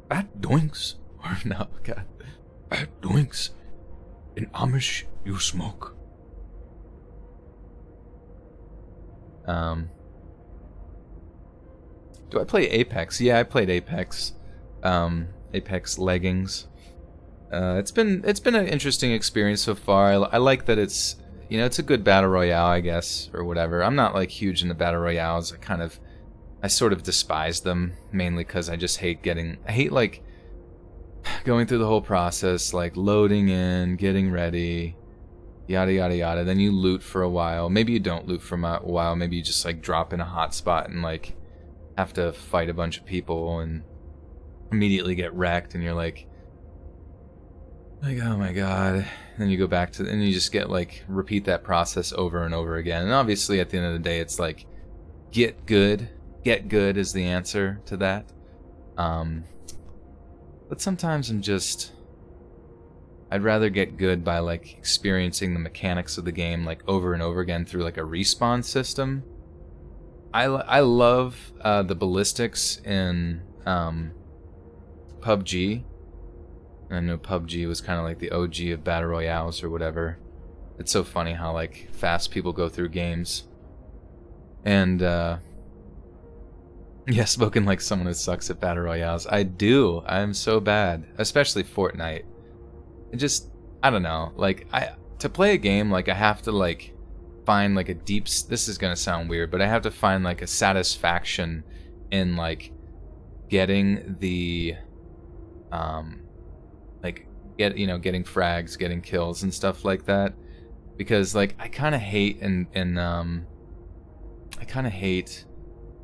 fat doinks. Or no, God. Fat doinks. In Amish, you smoke. Do I play Apex? Yeah, I played Apex. Apex Leggings. It's been an interesting experience so far. I like that it's, you know, it's a good battle royale, I guess, or whatever. I'm not like huge into battle royales. I sort of despise them, mainly because I just hate like going through the whole process, like loading in, getting ready, yada yada yada. Then you loot for a while. Maybe you don't loot for a while. Maybe you just like drop in a hot spot and like have to fight a bunch of people and immediately get wrecked, and you're like, oh my god. Then you go back to, and you just get like, repeat that process over and over again. And obviously at the end of the day, it's like, get good is the answer to that. But sometimes I'd rather get good by like experiencing the mechanics of the game like over and over again through like a respawn system. I love the ballistics in PUBG. I know PUBG was kind of like the OG of battle royales or whatever. It's so funny how like fast people go through games. And yeah, spoken like someone who sucks at battle royales. I do. I'm so bad, especially Fortnite. I don't know. Like to play a game, like I have to like find like a deep. This is gonna sound weird, but I have to find like a satisfaction in like getting the getting frags, getting kills and stuff like that, because like I kind of hate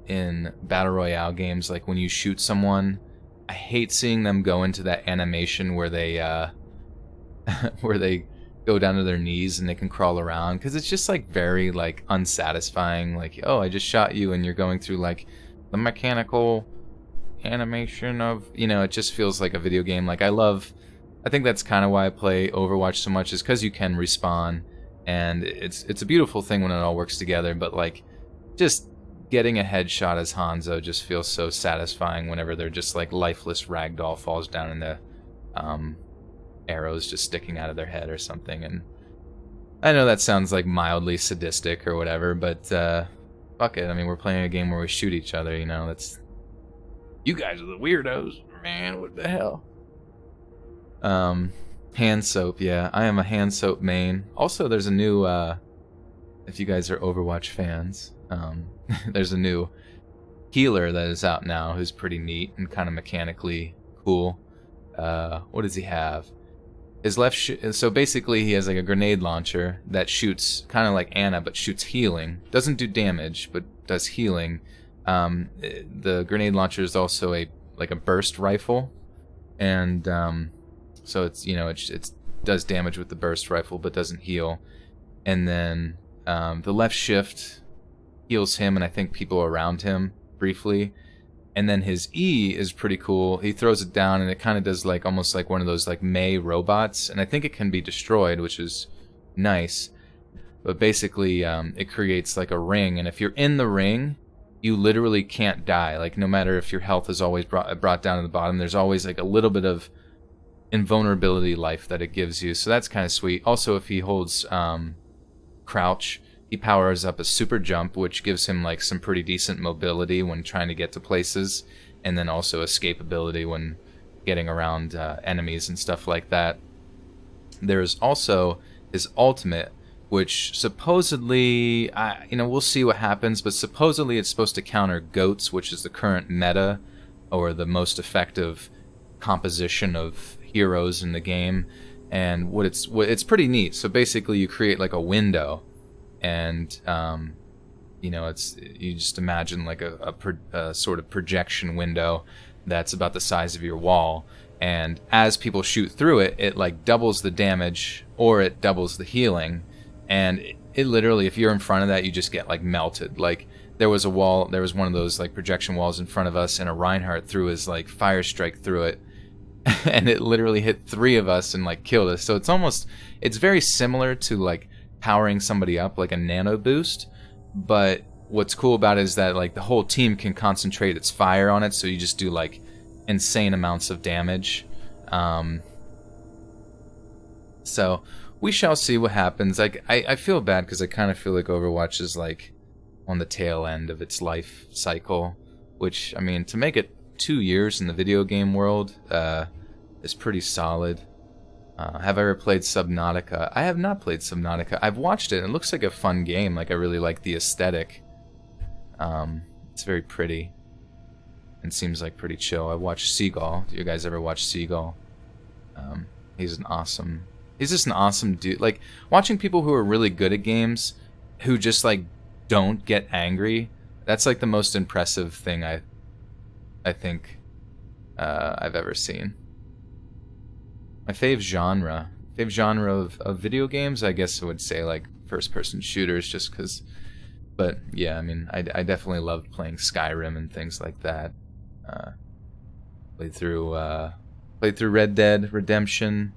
in battle royale games, like when you shoot someone, I hate seeing them go into that animation where they where they go down to their knees and they can crawl around, because it's just like very like unsatisfying. Like, oh, I just shot you and you're going through like the mechanical animation of, you know, it just feels like a video game. Like I think that's kind of why I play Overwatch so much, is because you can respawn, and it's a beautiful thing when it all works together. But like, just getting a headshot as Hanzo just feels so satisfying whenever they're just like lifeless ragdoll falls down into arrows just sticking out of their head or something. And I know that sounds like mildly sadistic or whatever, but fuck it. I mean, we're playing a game where we shoot each other, you know. That's, you guys are the weirdos, man. What the hell? Hand soap, yeah. I am a hand soap main. Also, there's a new, if you guys are Overwatch fans, there's a new healer that is out now who's pretty neat and kind of mechanically cool. What does he have? His so basically he has like a grenade launcher that shoots kind of like Ana, but shoots healing. Doesn't do damage, but does healing. The grenade launcher is also a burst rifle, and so it's, you know, it does damage with the burst rifle but doesn't heal. And then the left shift heals him and I think people around him briefly. And then his E is pretty cool. He throws it down and it kind of does like almost like one of those like Mei robots, and I think it can be destroyed, which is nice. But basically it creates like a ring, and if you're in the ring, you literally can't die. Like, no matter if your health is always brought down to the bottom, there's always like a little bit of invulnerability life that it gives you. So that's kind of sweet. Also, if he holds crouch, he powers up a super jump, which gives him like some pretty decent mobility when trying to get to places, and then also escapability when getting around enemies and stuff like that. There's also his ultimate, which supposedly, we'll see what happens, but supposedly it's supposed to counter goats, which is the current meta, or the most effective composition of heroes in the game. And it's pretty neat. So basically you create like a window, and you just imagine like a sort of projection window that's about the size of your wall, and as people shoot through it, it like doubles the damage or it doubles the healing. And it literally, if you're in front of that, you just get like melted. Like, there was one of those like projection walls in front of us, and a Reinhardt threw his like fire strike through it, and it literally hit 3 of us and like killed us. So it's very similar to like powering somebody up, like a nano boost. But what's cool about it is that like the whole team can concentrate its fire on it, so you just do like insane amounts of damage. So we shall see what happens. Like, I feel bad because I kind of feel like Overwatch is like on the tail end of its life cycle, which, I mean, to make it 2 years in the video game world is pretty solid. Have I ever played Subnautica? I have not played Subnautica. I've watched it. It looks like a fun game. Like, I really like the aesthetic. It's very pretty. And seems like pretty chill. I watched Seagull. Do you guys ever watch Seagull? He's just an awesome dude. Like, watching people who are really good at games, who just, like, don't get angry, that's, like, the most impressive thing I think I've ever seen. My fave genre of video games, I guess I would say, like, first-person shooters, just because... But, yeah, I mean, I definitely love playing Skyrim and things like that. Played through Red Dead Redemption.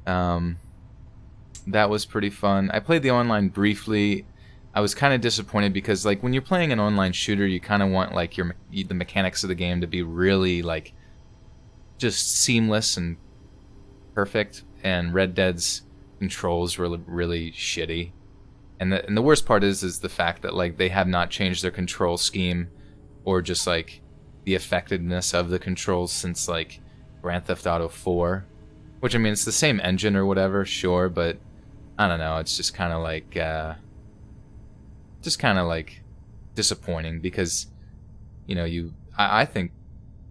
That was pretty fun. I played the online briefly. I was kind of disappointed because, like, when you're playing an online shooter, you kind of want, like, the mechanics of the game to be really, like, just seamless and perfect. And Red Dead's controls were really shitty. And the worst part is the fact that, like, they have not changed their control scheme or just, like, the effectiveness of the controls since, like, Grand Theft Auto 4. Which, I mean, it's the same engine or whatever, sure, but I don't know, it's just kind of like disappointing because, you know, I think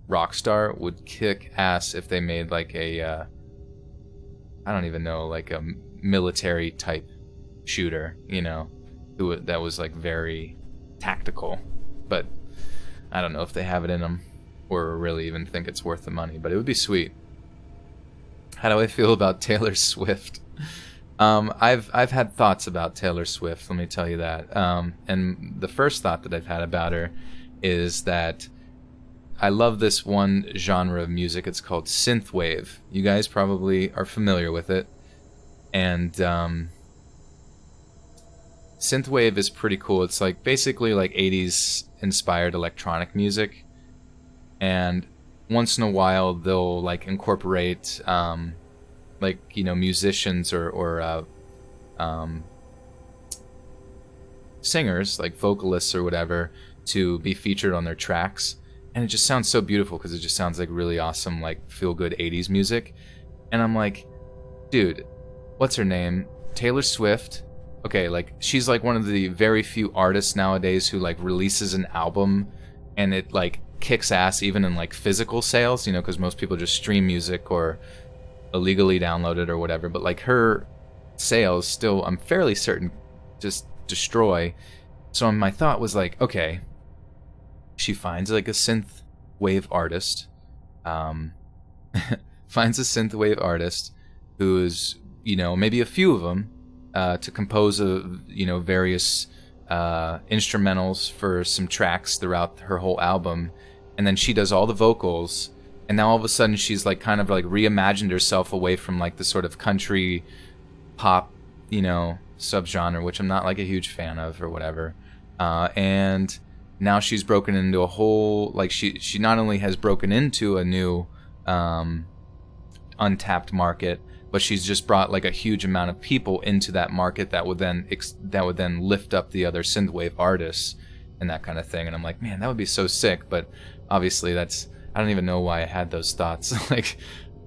Rockstar would kick ass if they made like a I don't even know, like a military type shooter, you know, that was like very tactical. But I don't know if they have it in them or really even think it's worth the money, but it would be sweet. How do I feel about Taylor Swift? I've had thoughts about Taylor Swift, let me tell you that. And the first thought that I've had about her is that I love this one genre of music. It's called synthwave. You guys probably are familiar with it. And synthwave is pretty cool. It's like basically like 80s inspired electronic music. And once in a while they'll like incorporate like, you know, musicians or singers, like vocalists or whatever, to be featured on their tracks. And it just sounds so beautiful because it just sounds like really awesome, like feel-good 80s music. And I'm like, dude, what's her name? Taylor Swift. Okay, like she's like one of the very few artists nowadays who like releases an album and it like kicks ass even in like physical sales, you know, because most people just stream music or illegally download it or whatever. But like her sales still, I'm fairly certain, just destroy. So my thought was like, okay, she finds like a synth wave artist, finds a synth wave artist who's, you know, maybe a few of them, to compose you know, various instrumentals for some tracks throughout her whole album, and then she does all the vocals, and now all of a sudden she's like kind of like reimagined herself away from like the sort of country pop, you know, subgenre, which I'm not like a huge fan of or whatever, and now she's broken into a whole, like she not only has broken into a new untapped market, but she's just brought like a huge amount of people into that market that would then lift up the other synthwave artists and that kind of thing. And I'm like, man, that would be so sick. But obviously I don't even know why I had those thoughts. Like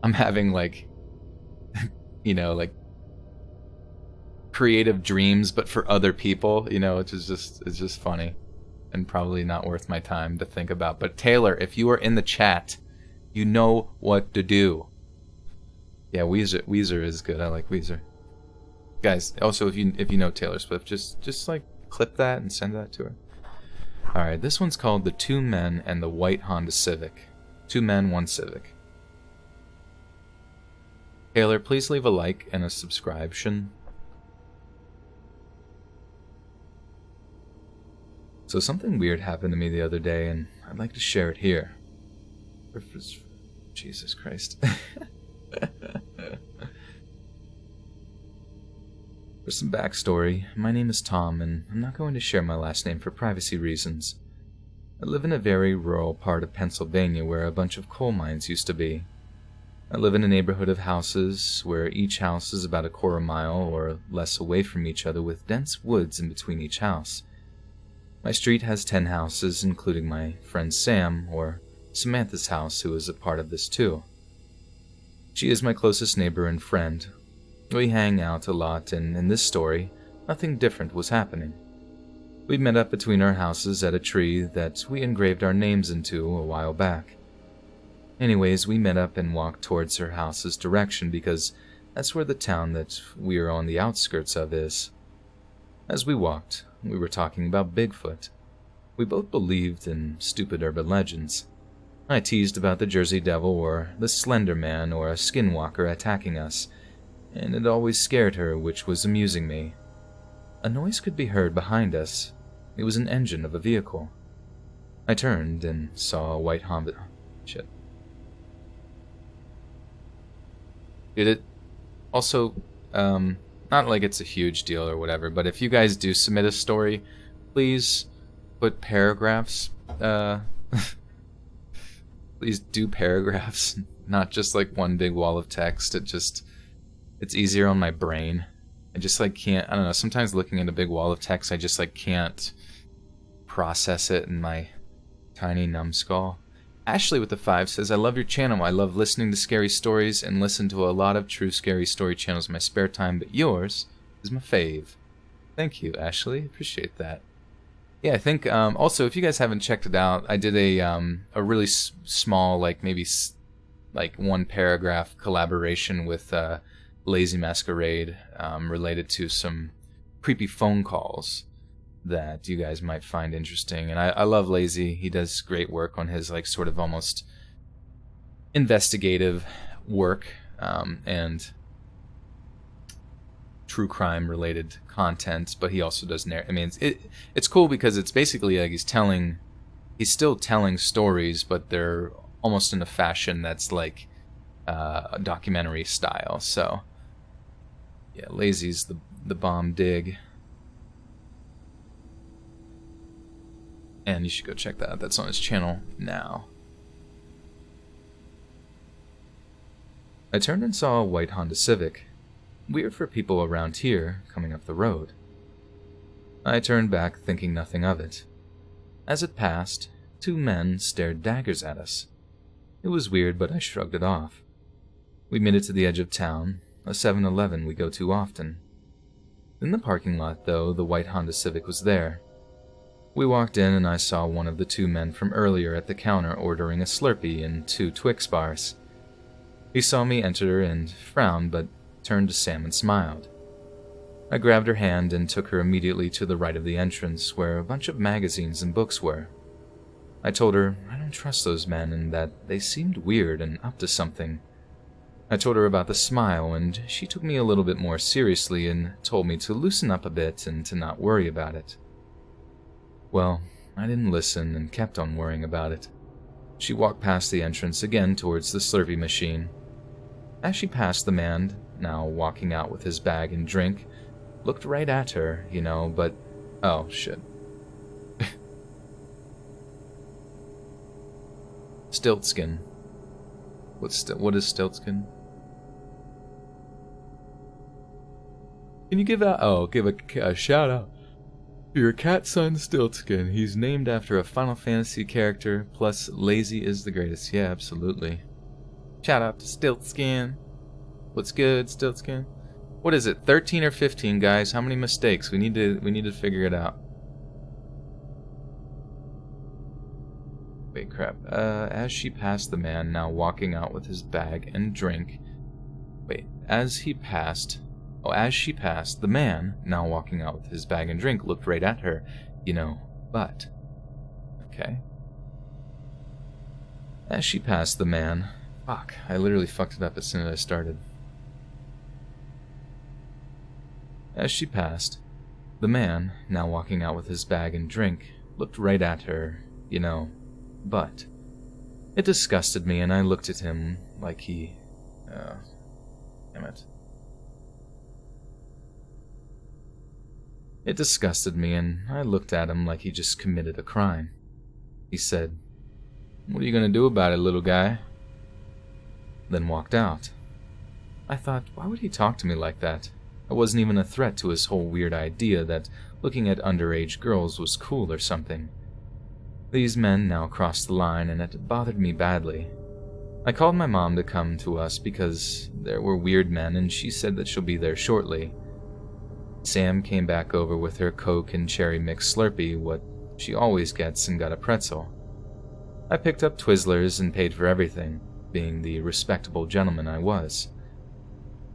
I'm having like, you know, like creative dreams, but for other people, you know, it's just funny and probably not worth my time to think about. But Taylor, if you are in the chat, you know what to do. Yeah, Weezer is good. I like Weezer. Guys, also if you know Taylor Swift, just like clip that and send that to her. All right, this one's called The Two Men and the White Honda Civic. 2 men, 1 Civic. Taylor, please leave a like and a subscription. So something weird happened to me the other day, and I'd like to share it here. Jesus Christ. For some backstory, my name is Tom, and I'm not going to share my last name for privacy reasons. I live in a very rural part of Pennsylvania where a bunch of coal mines used to be. I live in a neighborhood of houses where each house is about a quarter mile or less away from each other with dense woods in between each house. My street has 10 houses, including my friend Sam, or Samantha's house, who is a part of this too. She is my closest neighbor and friend. We hang out a lot, and in this story, nothing different was happening. We met up between our houses at a tree that we engraved our names into a while back. Anyways, we met up and walked towards her house's direction because that's where the town that we are on the outskirts of is. As we walked, we were talking about Bigfoot. We both believed in stupid urban legends. I teased about the Jersey Devil or the Slender Man or a skinwalker attacking us, and it always scared her, which was amusing me. A noise could be heard behind us. It was an engine of a vehicle. I turned and saw a white Honda. Shit. Did it? Also, not like it's a huge deal or whatever, but if you guys do submit a story, please put paragraphs. Please do paragraphs, not just like one big wall of text. It's easier on my brain. I just like can't, I don't know, sometimes looking at a big wall of text, I just like can't process it in my tiny numbskull. Ashley with the 5 says, I love your channel. I love listening to scary stories and listen to a lot of true scary story channels in my spare time, but yours is my fave. Thank you, Ashley. Appreciate that. Yeah, I think, also, if you guys haven't checked it out, I did a really small, like, maybe, like, one paragraph collaboration with, Lazy Masquerade, related to some creepy phone calls that you guys might find interesting. And I love Lazy. He does great work on his, like, sort of almost investigative work, and true crime related content, but he also does I mean, it's cool because it's basically like he's still telling stories, but they're almost in a fashion that's like a documentary style. So yeah, Lazy's the bomb dig. And you should go check that out. That's on his channel now. I turned and saw a white Honda Civic. Weird for people around here, coming up the road. I turned back, thinking nothing of it. As it passed, 2 men stared daggers at us. It was weird, but I shrugged it off. We made it to the edge of town, a 7-Eleven we go to often. In the parking lot, though, the white Honda Civic was there. We walked in and I saw one of the 2 men from earlier at the counter ordering a Slurpee and 2 Twix bars. He saw me enter and frowned, but turned to Sam and smiled. I grabbed her hand and took her immediately to the right of the entrance, where a bunch of magazines and books were. I told her I don't trust those men and that they seemed weird and up to something. I told her about the smile, and she took me a little bit more seriously and told me to loosen up a bit and to not worry about it. Well, I didn't listen and kept on worrying about it. She walked past the entrance again towards the Slurpee machine. As she passed, the man, now walking out with his bag and drink, looked right at her, but... Oh, shit. Stiltskin. What is Stiltskin? Can you give a shout out to your cat son Stiltskin? He's named after a Final Fantasy character, plus Lazy is the greatest. Yeah, absolutely. Shout out to Stiltskin. What's good, Stiltskin? What is it, 13 or 15, guys? How many mistakes? We need to figure it out. Wait, crap. As she passed the man, now walking out with his bag and drink. Wait, as she passed, the man, now walking out with his bag and drink, looked right at her, but. Okay. As she passed the man, fuck, I literally fucked it up as soon as I started. As she passed, the man, now walking out with his bag and drink, looked right at her, but. It disgusted me, and I looked at him like he... damn it. It disgusted me, and I looked at him like he just committed a crime. He said, "What are you gonna do about it, little guy?" Then walked out. I thought, why would he talk to me like that? I wasn't even a threat to his whole weird idea that looking at underage girls was cool or something. These men now crossed the line, and it bothered me badly. I called my mom to come to us because there were weird men and she said that she'll be there shortly. Sam came back over with her Coke and cherry mix Slurpee, what she always gets, and got a pretzel. I picked up Twizzlers and paid for everything, being the respectable gentleman I was.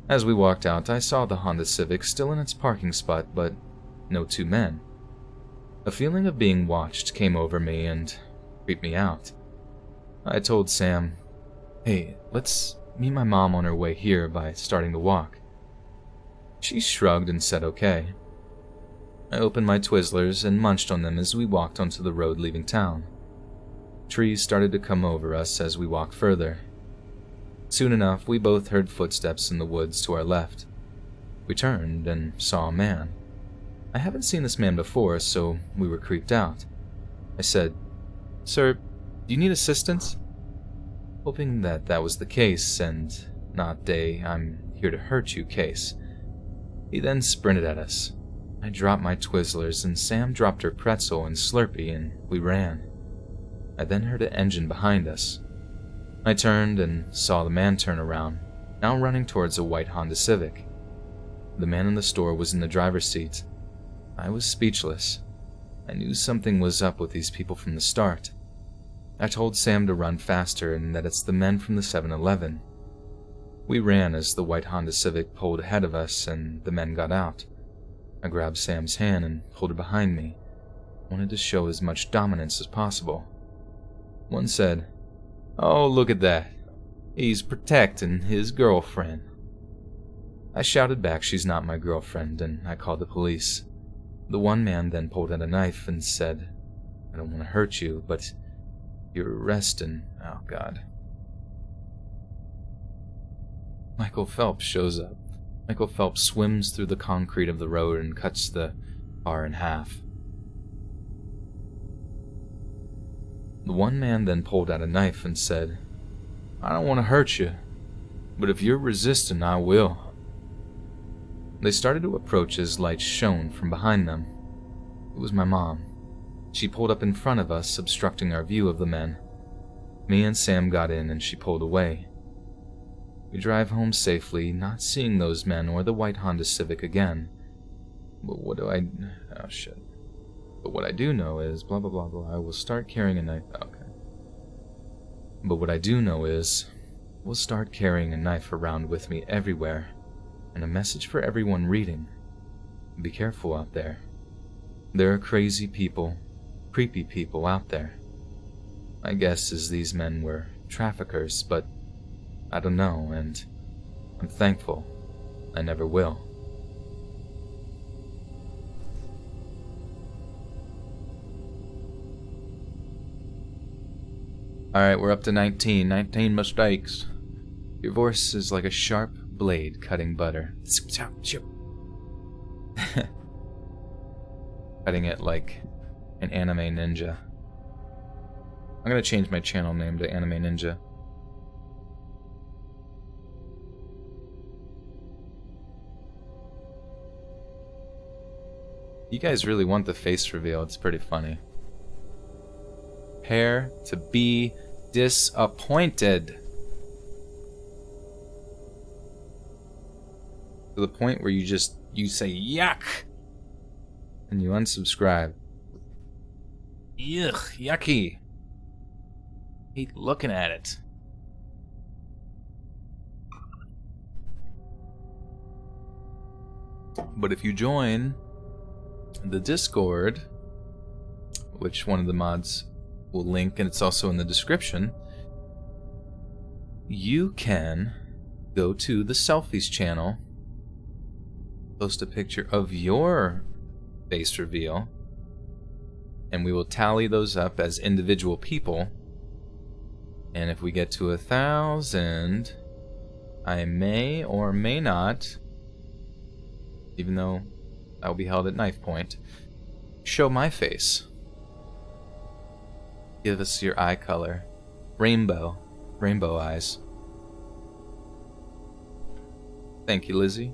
As we walked out, I saw the Honda Civic still in its parking spot, but no two men. A feeling of being watched came over me and creeped me out. I told Sam, "Hey, let's meet my mom on her way here by starting the walk." She shrugged and said okay. I opened my Twizzlers and munched on them as we walked onto the road leaving town. Trees started to come over us as we walked further. Soon enough, we both heard footsteps in the woods to our left. We turned and saw a man. I haven't seen this man before, so we were creeped out. I said, "Sir, do you need assistance?" Hoping that that was the case and not a "I'm here to hurt you" case. He then sprinted at us. I dropped my Twizzlers and Sam dropped her pretzel and Slurpee and we ran. I then heard an engine behind us. I turned and saw the man turn around, now running towards a white Honda Civic. The man in the store was in the driver's seat. I was speechless. I knew something was up with these people from the start. I told Sam to run faster and that it's the men from the 7-Eleven. We ran as the white Honda Civic pulled ahead of us and the men got out. I grabbed Sam's hand and pulled her behind me. I wanted to show as much dominance as possible. One said, "Oh, look at that. He's protecting his girlfriend." I shouted back she's not my girlfriend and I called the police. The one man then pulled out a knife and said, "I don't want to hurt you, but you're arresting." Oh, God. Michael Phelps shows up. Michael Phelps swims through the concrete of the road and cuts the car in half. The one man then pulled out a knife and said, "I don't want to hurt you, but if you're resisting, I will." They started to approach as lights shone from behind them. It was my mom. She pulled up in front of us, obstructing our view of the men. Me and Sam got in and she pulled away. We drive home safely, not seeing those men or the white Honda Civic again. But what I do know is blah blah blah blah. I will start carrying a knife. Okay. But what I do know is we'll start carrying a knife around with me everywhere, and a message for everyone reading. Be careful out there. There are crazy people, creepy people out there. My guess is these men were traffickers, but I don't know, and I'm thankful I never will. Alright, we're up to 19. 19 mistakes. Your voice is like a sharp blade cutting butter. Cutting it like an anime ninja. I'm gonna change my channel name to Anime Ninja. You guys really want the face reveal, it's pretty funny. Prepare to be disappointed. To the point where you say yuck and you unsubscribe. Yuck, yucky. Hate looking at it. But if you join the Discord, which one of the mods will link, and it's also in the description, you can go to the Selfies channel, post a picture of your face reveal, and we will tally those up as individual people. And if we get to 1,000, I may or may not, even though I will be held at knife point, show my face. Give us your eye color. Rainbow eyes. Thank you, Lizzie.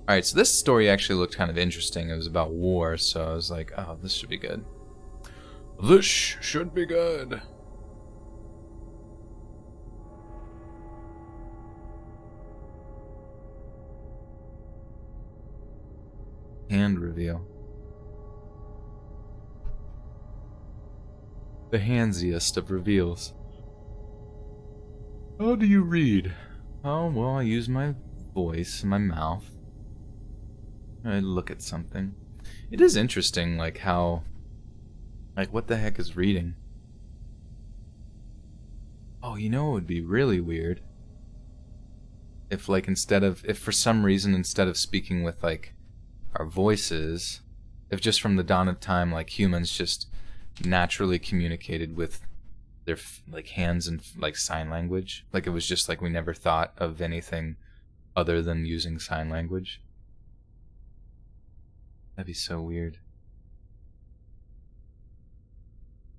Alright, so this story actually looked kind of interesting. It was about war, so I was like, oh, this should be good. This should be good. hand reveal. The handsiest of reveals. How do you read? Oh, well, I use my voice, my mouth. I look at something. It is interesting, like, how... Like, what the heck is reading? Oh, you know it would be really weird? If, like, if for some reason, instead of speaking with, like, our voices, if just from the dawn of time, like, humans just naturally communicated with their, like, hands and, like, sign language. Like, it was just, like, we never thought of anything other than using sign language. That'd be so weird.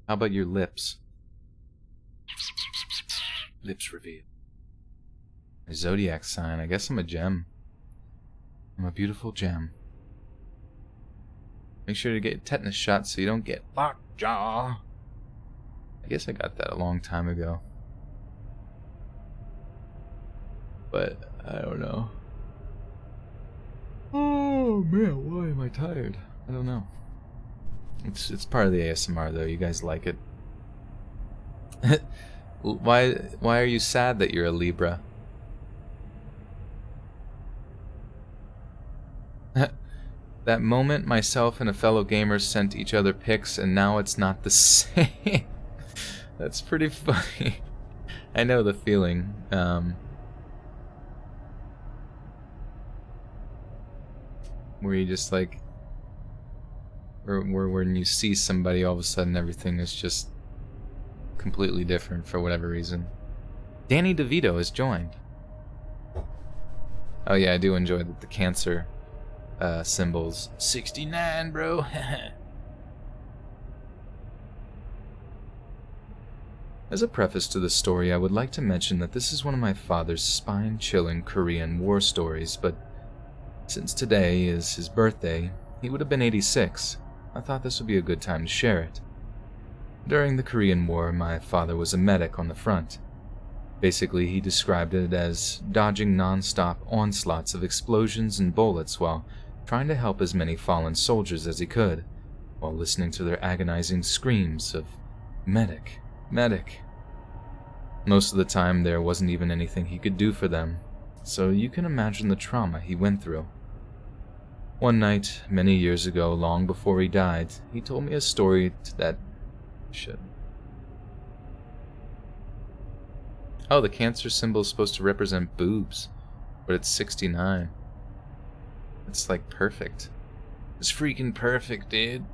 How about your lips? Lips reveal. My zodiac sign. I guess I'm a gem. I'm a beautiful gem. Make sure to get a tetanus shot so you don't get lockjaw. I guess I got that a long time ago. But I don't know. Oh man, why am I tired? I don't know. It's part of the ASMR though. You guys like it. Why are you sad that you're a Libra? That moment myself and a fellow gamer sent each other pics and now it's not the same. That's pretty funny. I know the feeling. Where you just like, or when you see somebody, all of a sudden everything is just completely different for whatever reason. Danny DeVito has joined. Oh yeah, I do enjoy the cancer symbols. 69, bro. As a preface to the story, I would like to mention that this is one of my father's spine-chilling Korean war stories, but since today is his birthday, he would have been 86. I thought this would be a good time to share it. During the Korean War, my father was a medic on the front. Basically, he described it as dodging non-stop onslaughts of explosions and bullets while trying to help as many fallen soldiers as he could, while listening to their agonizing screams of, "Medic, medic." Most of the time, there wasn't even anything he could do for them, so you can imagine the trauma he went through. One night, many years ago, long before he died, he told me a story that... Shit. Oh, the cancer symbol is supposed to represent boobs, but it's 69. It's like perfect. It's freaking perfect, dude.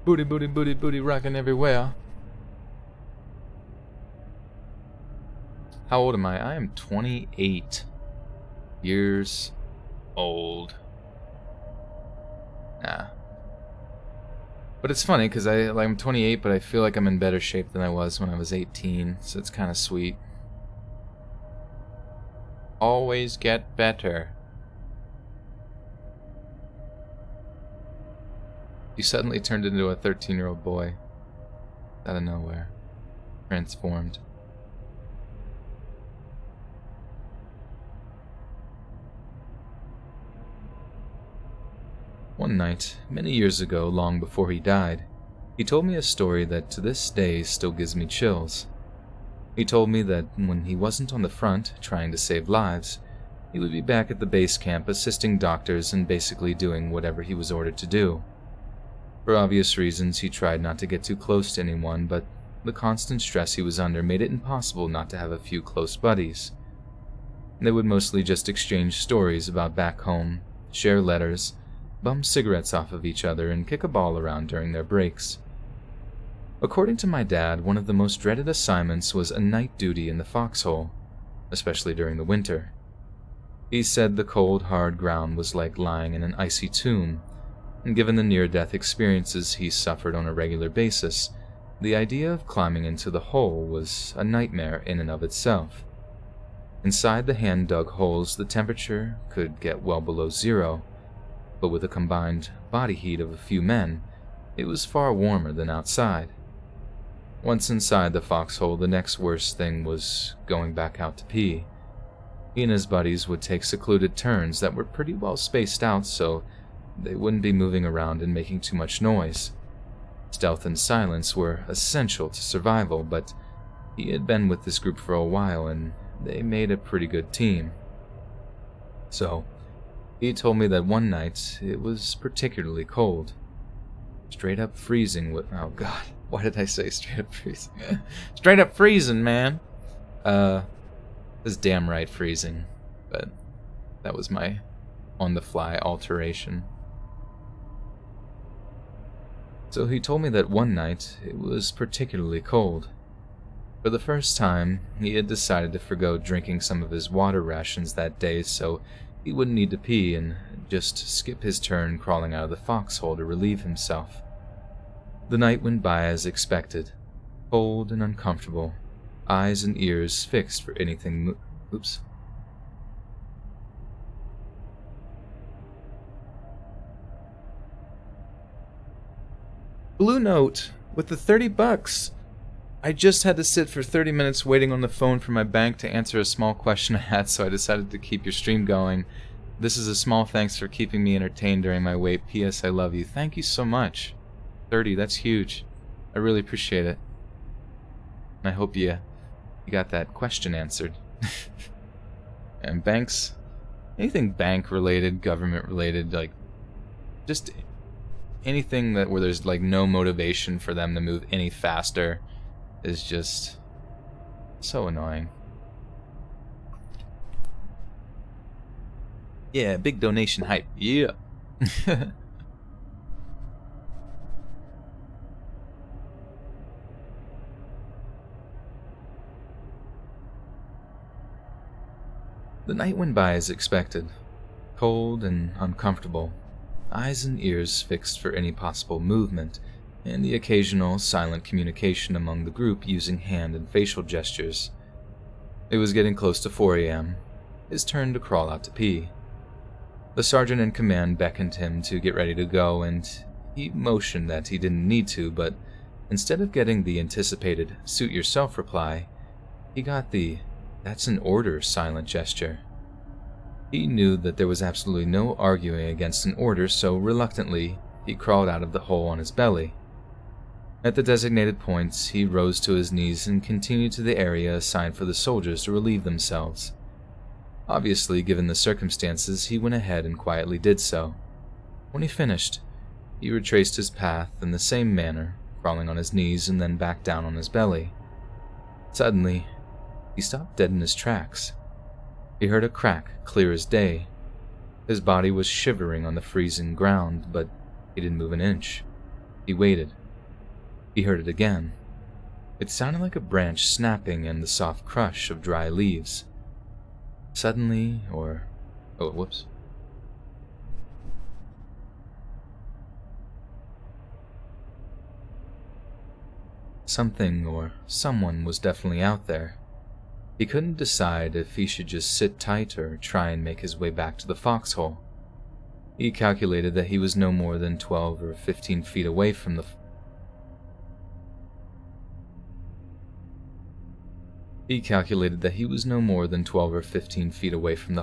Booty, booty, booty, booty rocking everywhere. How old am I? I am 28 years old. Nah. But it's funny because I'm 28, but I feel like I'm in better shape than I was when I was 18, so it's kind of sweet. Always get better. You suddenly turned into a 13-year-old boy. Out of nowhere. Transformed. One night, many years ago, long before he died, he told me a story that to this day still gives me chills. He told me that when he wasn't on the front, trying to save lives, he would be back at the base camp assisting doctors and basically doing whatever he was ordered to do. For obvious reasons, he tried not to get too close to anyone, but the constant stress he was under made it impossible not to have a few close buddies. They would mostly just exchange stories about back home, share letters, bum cigarettes off of each other, and kick a ball around during their breaks. According to my dad, one of the most dreaded assignments was a night duty in the foxhole, especially during the winter. He said the cold, hard ground was like lying in an icy tomb, and given the near-death experiences he suffered on a regular basis, the idea of climbing into the hole was a nightmare in and of itself. Inside the hand-dug holes, the temperature could get well below zero, but with the combined body heat of a few men, it was far warmer than outside. Once inside the foxhole, the next worst thing was going back out to pee. He and his buddies would take secluded turns that were pretty well spaced out so they wouldn't be moving around and making too much noise. Stealth and silence were essential to survival, but he had been with this group for a while and they made a pretty good team. So, he told me that one night it was particularly cold. Straight up freezing with— oh god, why did I say straight up freezing? Straight up freezing, man! This damn right freezing, but that was my on-the-fly alteration. So he told me that one night it was particularly cold. For the first time, he had decided to forgo drinking some of his water rations that day so he wouldn't need to pee and just skip his turn crawling out of the foxhole to relieve himself. The night went by as expected, cold and uncomfortable, eyes and ears fixed for anything oops. Blue Note with the $30. I just had to sit for 30 minutes waiting on the phone for my bank to answer a small question I had, so I decided to keep your stream going. This is a small thanks for keeping me entertained during my wait. P.S. I love you. Thank you so much. 30, that's huge. I really appreciate it. And I hope you got that question answered. And banks, anything bank related, government related, like just anything that where there's like no motivation for them to move any faster is just so annoying. Yeah, big donation hype. Yeah. The night went by as expected, cold and uncomfortable, eyes and ears fixed for any possible movement, and the occasional silent communication among the group using hand and facial gestures. It was getting close to 4 a.m., his turn to crawl out to pee. The sergeant in command beckoned him to get ready to go, and he motioned that he didn't need to, but instead of getting the anticipated "suit yourself" reply, he got the "that's an order" silent gesture. He knew that there was absolutely no arguing against an order, so reluctantly, he crawled out of the hole on his belly. At the designated points, he rose to his knees and continued to the area assigned for the soldiers to relieve themselves. Obviously, given the circumstances, he went ahead and quietly did so. When he finished, he retraced his path in the same manner, crawling on his knees and then back down on his belly. Suddenly, he stopped dead in his tracks. He heard a crack clear as day. His body was shivering on the freezing ground, but he didn't move an inch. He waited. He heard it again. It sounded like a branch snapping and the soft crush of dry leaves. Suddenly, something or someone was definitely out there. He couldn't decide if he should just sit tight or try and make his way back to the foxhole. He calculated that he was no more than 12 or 15 feet away from the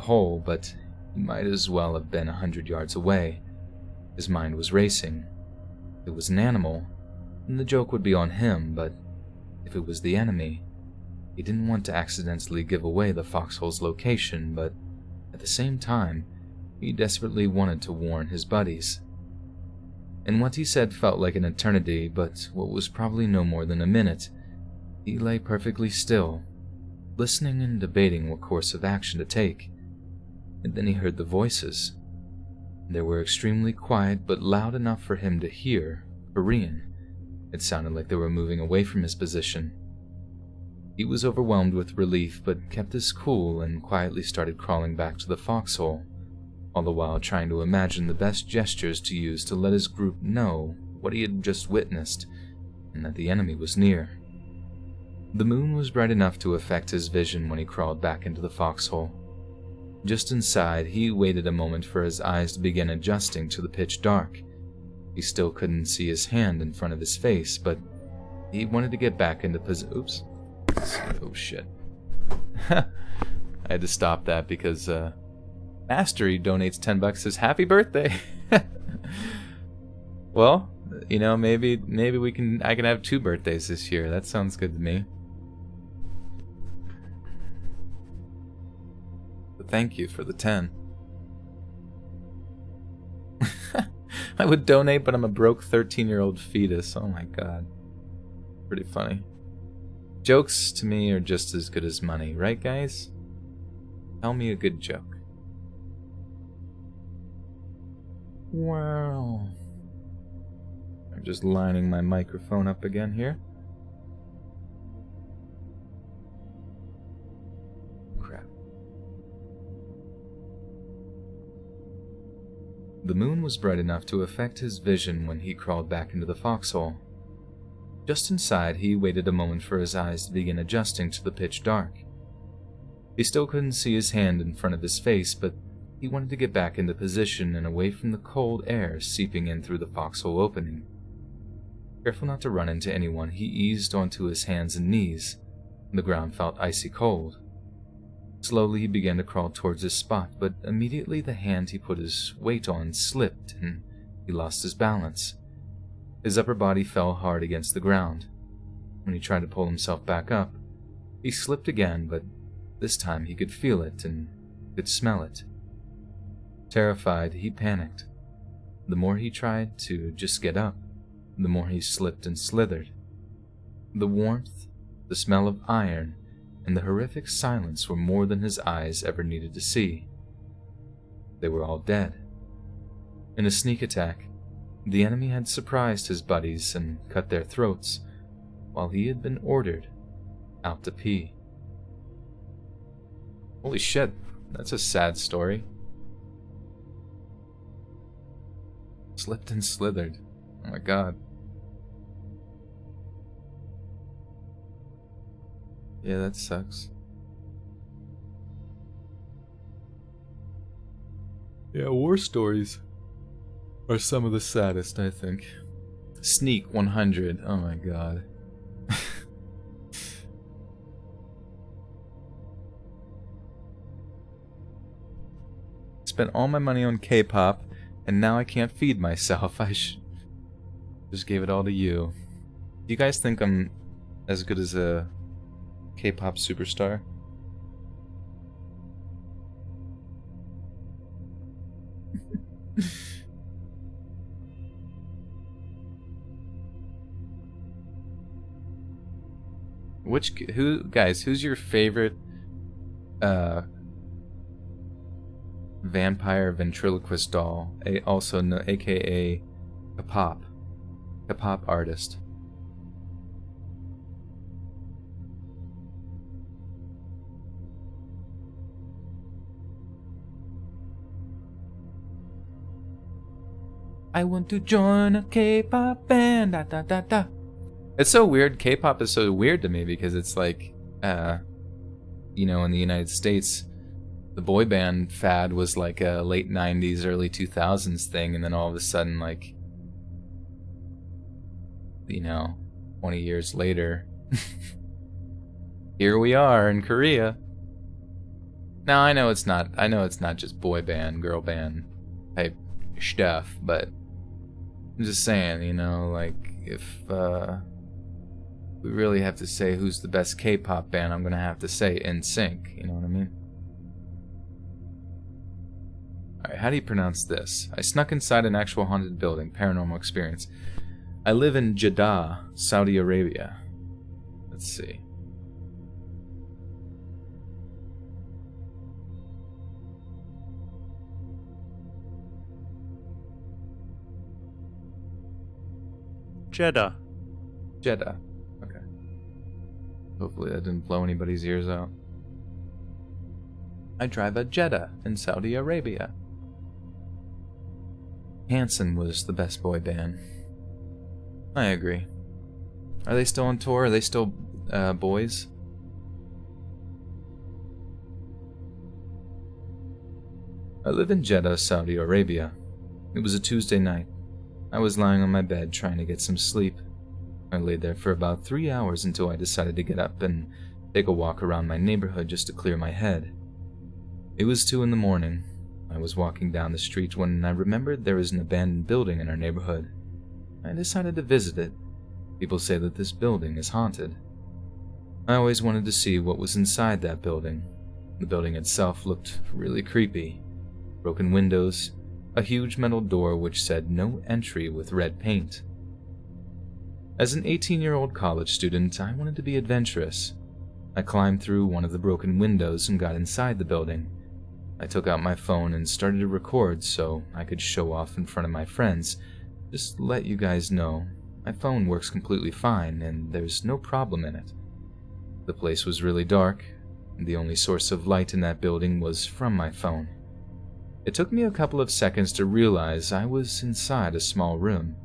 hole, but he might as well have been 100 yards away. His mind was racing. If it was an animal, then the joke would be on him, but if it was the enemy, he didn't want to accidentally give away the foxhole's location, but at the same time, he desperately wanted to warn his buddies. And what he said felt like an eternity, but what was probably no more than a minute. He lay perfectly still, listening and debating what course of action to take. And then he heard the voices. They were extremely quiet, but loud enough for him to hear Korean. It sounded like they were moving away from his position. He was overwhelmed with relief, but kept his cool and quietly started crawling back to the foxhole, all the while trying to imagine the best gestures to use to let his group know what he had just witnessed, and that the enemy was near. The moon was bright enough to affect his vision when he crawled back into the foxhole. Just inside, he waited a moment for his eyes to begin adjusting to the pitch dark. He still couldn't see his hand in front of his face, but he wanted to get back into position. Oops. Oh shit. I had to stop that because Mastery donates $10, says happy birthday. Well, you know, maybe I can have 2 birthdays this year. That sounds good to me. But thank you for the 10. I would donate, but I'm a broke 13-year-old fetus. Oh my god. Pretty funny. Jokes to me are just as good as money, right guys? Tell me a good joke. Wow. I'm just lining my microphone up again here. Crap. The moon was bright enough to affect his vision when he crawled back into the foxhole. Just inside, he waited a moment for his eyes to begin adjusting to the pitch dark. He still couldn't see his hand in front of his face, but he wanted to get back into position and away from the cold air seeping in through the foxhole opening. Careful not to run into anyone, he eased onto his hands and knees. The ground felt icy cold. Slowly he began to crawl towards his spot, but immediately the hand he put his weight on slipped and he lost his balance. His upper body fell hard against the ground. When he tried to pull himself back up, he slipped again, but this time he could feel it and could smell it. Terrified, he panicked. The more he tried to just get up, the more he slipped and slithered. The warmth, the smell of iron, and the horrific silence were more than his eyes ever needed to see. They were all dead. In a sneak attack, the enemy had surprised his buddies and cut their throats, while he had been ordered out to pee. Holy shit, that's a sad story. Slipped and slithered. Oh my god. Yeah, that sucks. Yeah, war stories are some of the saddest, I think. Sneak 100. Oh my god. Spent all my money on K-pop, and now I can't feed myself. I just gave it all to you. Do you guys think I'm as good as a K-pop superstar? Who's your favorite vampire ventriloquist doll, aka K-pop artist? I want to join a K-pop band, da da da da. It's so weird. K-pop is so weird to me because it's like, you know, in the United States, the boy band fad was like a late 90s, early 2000s thing, and then all of a sudden, like, you know, 20 years later, here we are in Korea. Now, I know it's not just boy band, girl band type stuff, but I'm just saying, you know, like, if we really have to say who's the best K-pop band, I'm gonna have to say NSYNC, you know what I mean? Alright, how do you pronounce this? I snuck inside an actual haunted building, paranormal experience. I live in Jeddah, Saudi Arabia. Let's see. Jeddah. Jeddah. Okay. Hopefully that didn't blow anybody's ears out. I drive a Jeddah in Saudi Arabia. Hanson was the best boy band. I agree. Are they still on tour? Are they still boys? I live in Jeddah, Saudi Arabia. It was a Tuesday night. I was lying on my bed trying to get some sleep. I lay there for about 3 hours until I decided to get up and take a walk around my neighborhood just to clear my head. It was 2 in the morning. I was walking down the street when I remembered there was an abandoned building in our neighborhood. I decided to visit it. People say that this building is haunted. I always wanted to see what was inside that building. The building itself looked really creepy. Broken windows, a huge metal door which said no entry with red paint. As an 18-year-old college student, I wanted to be adventurous. I climbed through one of the broken windows and got inside the building. I took out my phone and started to record so I could show off in front of my friends. Just to let you guys know, my phone works completely fine and there's no problem in it. The place was really dark, and the only source of light in that building was from my phone. It took me a couple of seconds to realize I was inside a small room.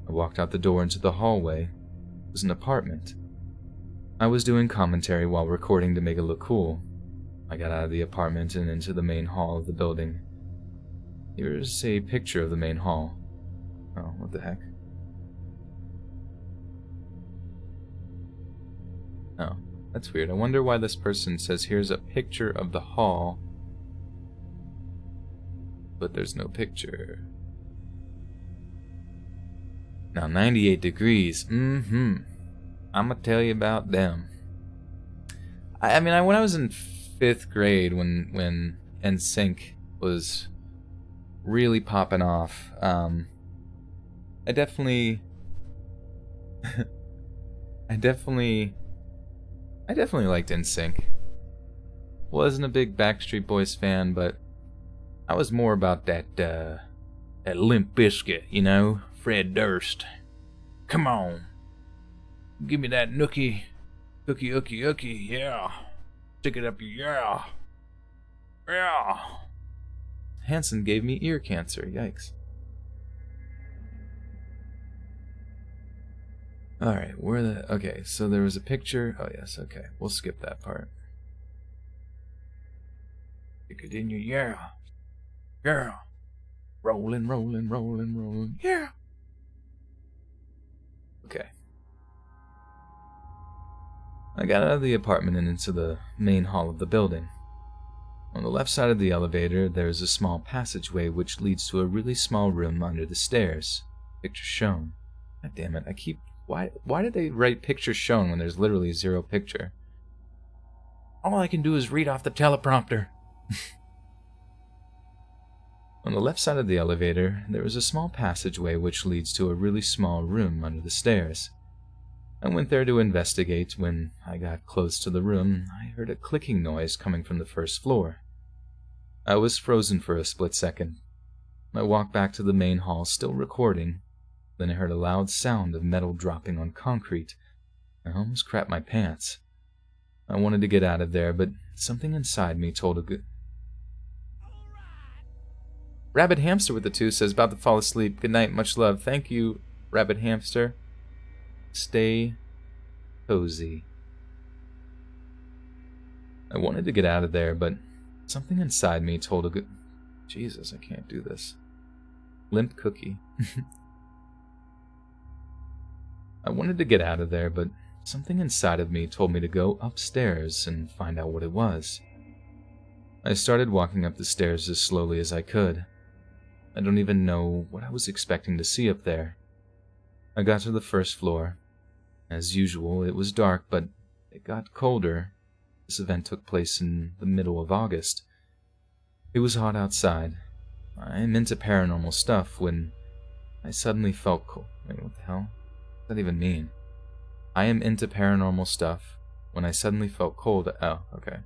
I walked out the door into the hallway. It was an apartment. I was doing commentary while recording to make it look cool. I got out of the apartment and into the main hall of the building. Here's a picture of the main hall. Oh, what the heck? Oh, that's weird. I wonder why this person says here's a picture of the hall, but there's no picture. Now, 98 degrees. I'm gonna tell you about them. I mean, when I was in 5th grade, when NSYNC was really popping off, I definitely liked NSYNC. Wasn't a big Backstreet Boys fan, but I was more about that Limp Bizkit, you know? Fred Durst. Come on. Give me that nookie. Cookie, ookie, ookie, yeah. Stick it up your yeah. Yeah. Hanson gave me ear cancer, yikes. Alright, okay, so there was a picture. Oh yes, okay, we'll skip that part. Stick it in your yeah. Yeah. Rolling, rolling, rolling, rolling, yeah. Okay. I got out of the apartment and into the main hall of the building. On the left side of the elevator, there is a small passageway which leads to a really small room under the stairs. Picture shown. God damn it, why did they write picture shown when there's literally 0 picture? All I can do is read off the teleprompter. On the left side of the elevator, there is a small passageway which leads to a really small room under the stairs. I went there to investigate. When I got close to the room, I heard a clicking noise coming from the first floor. I was frozen for a split second. I walked back to the main hall, still recording. Then I heard a loud sound of metal dropping on concrete. I almost crapped my pants. I wanted to get out of there, but something inside me told a good... Rabbit Hamster with the 2 says, about to fall asleep. Good night, much love. Thank you, Rabbit Hamster. Stay cozy. I wanted to get out of there, but something inside me told a good... Jesus, I can't do this. Limp cookie. I wanted to get out of there, but something inside of me told me to go upstairs and find out what it was. I started walking up the stairs as slowly as I could. I don't even know what I was expecting to see up there. I got to the first floor. As usual, it was dark, but it got colder. This event took place in the middle of August. It was hot outside. I'm into paranormal stuff when I suddenly felt cold. Wait, what the hell? What does that even mean? I am into paranormal stuff when I suddenly felt cold. Oh, okay.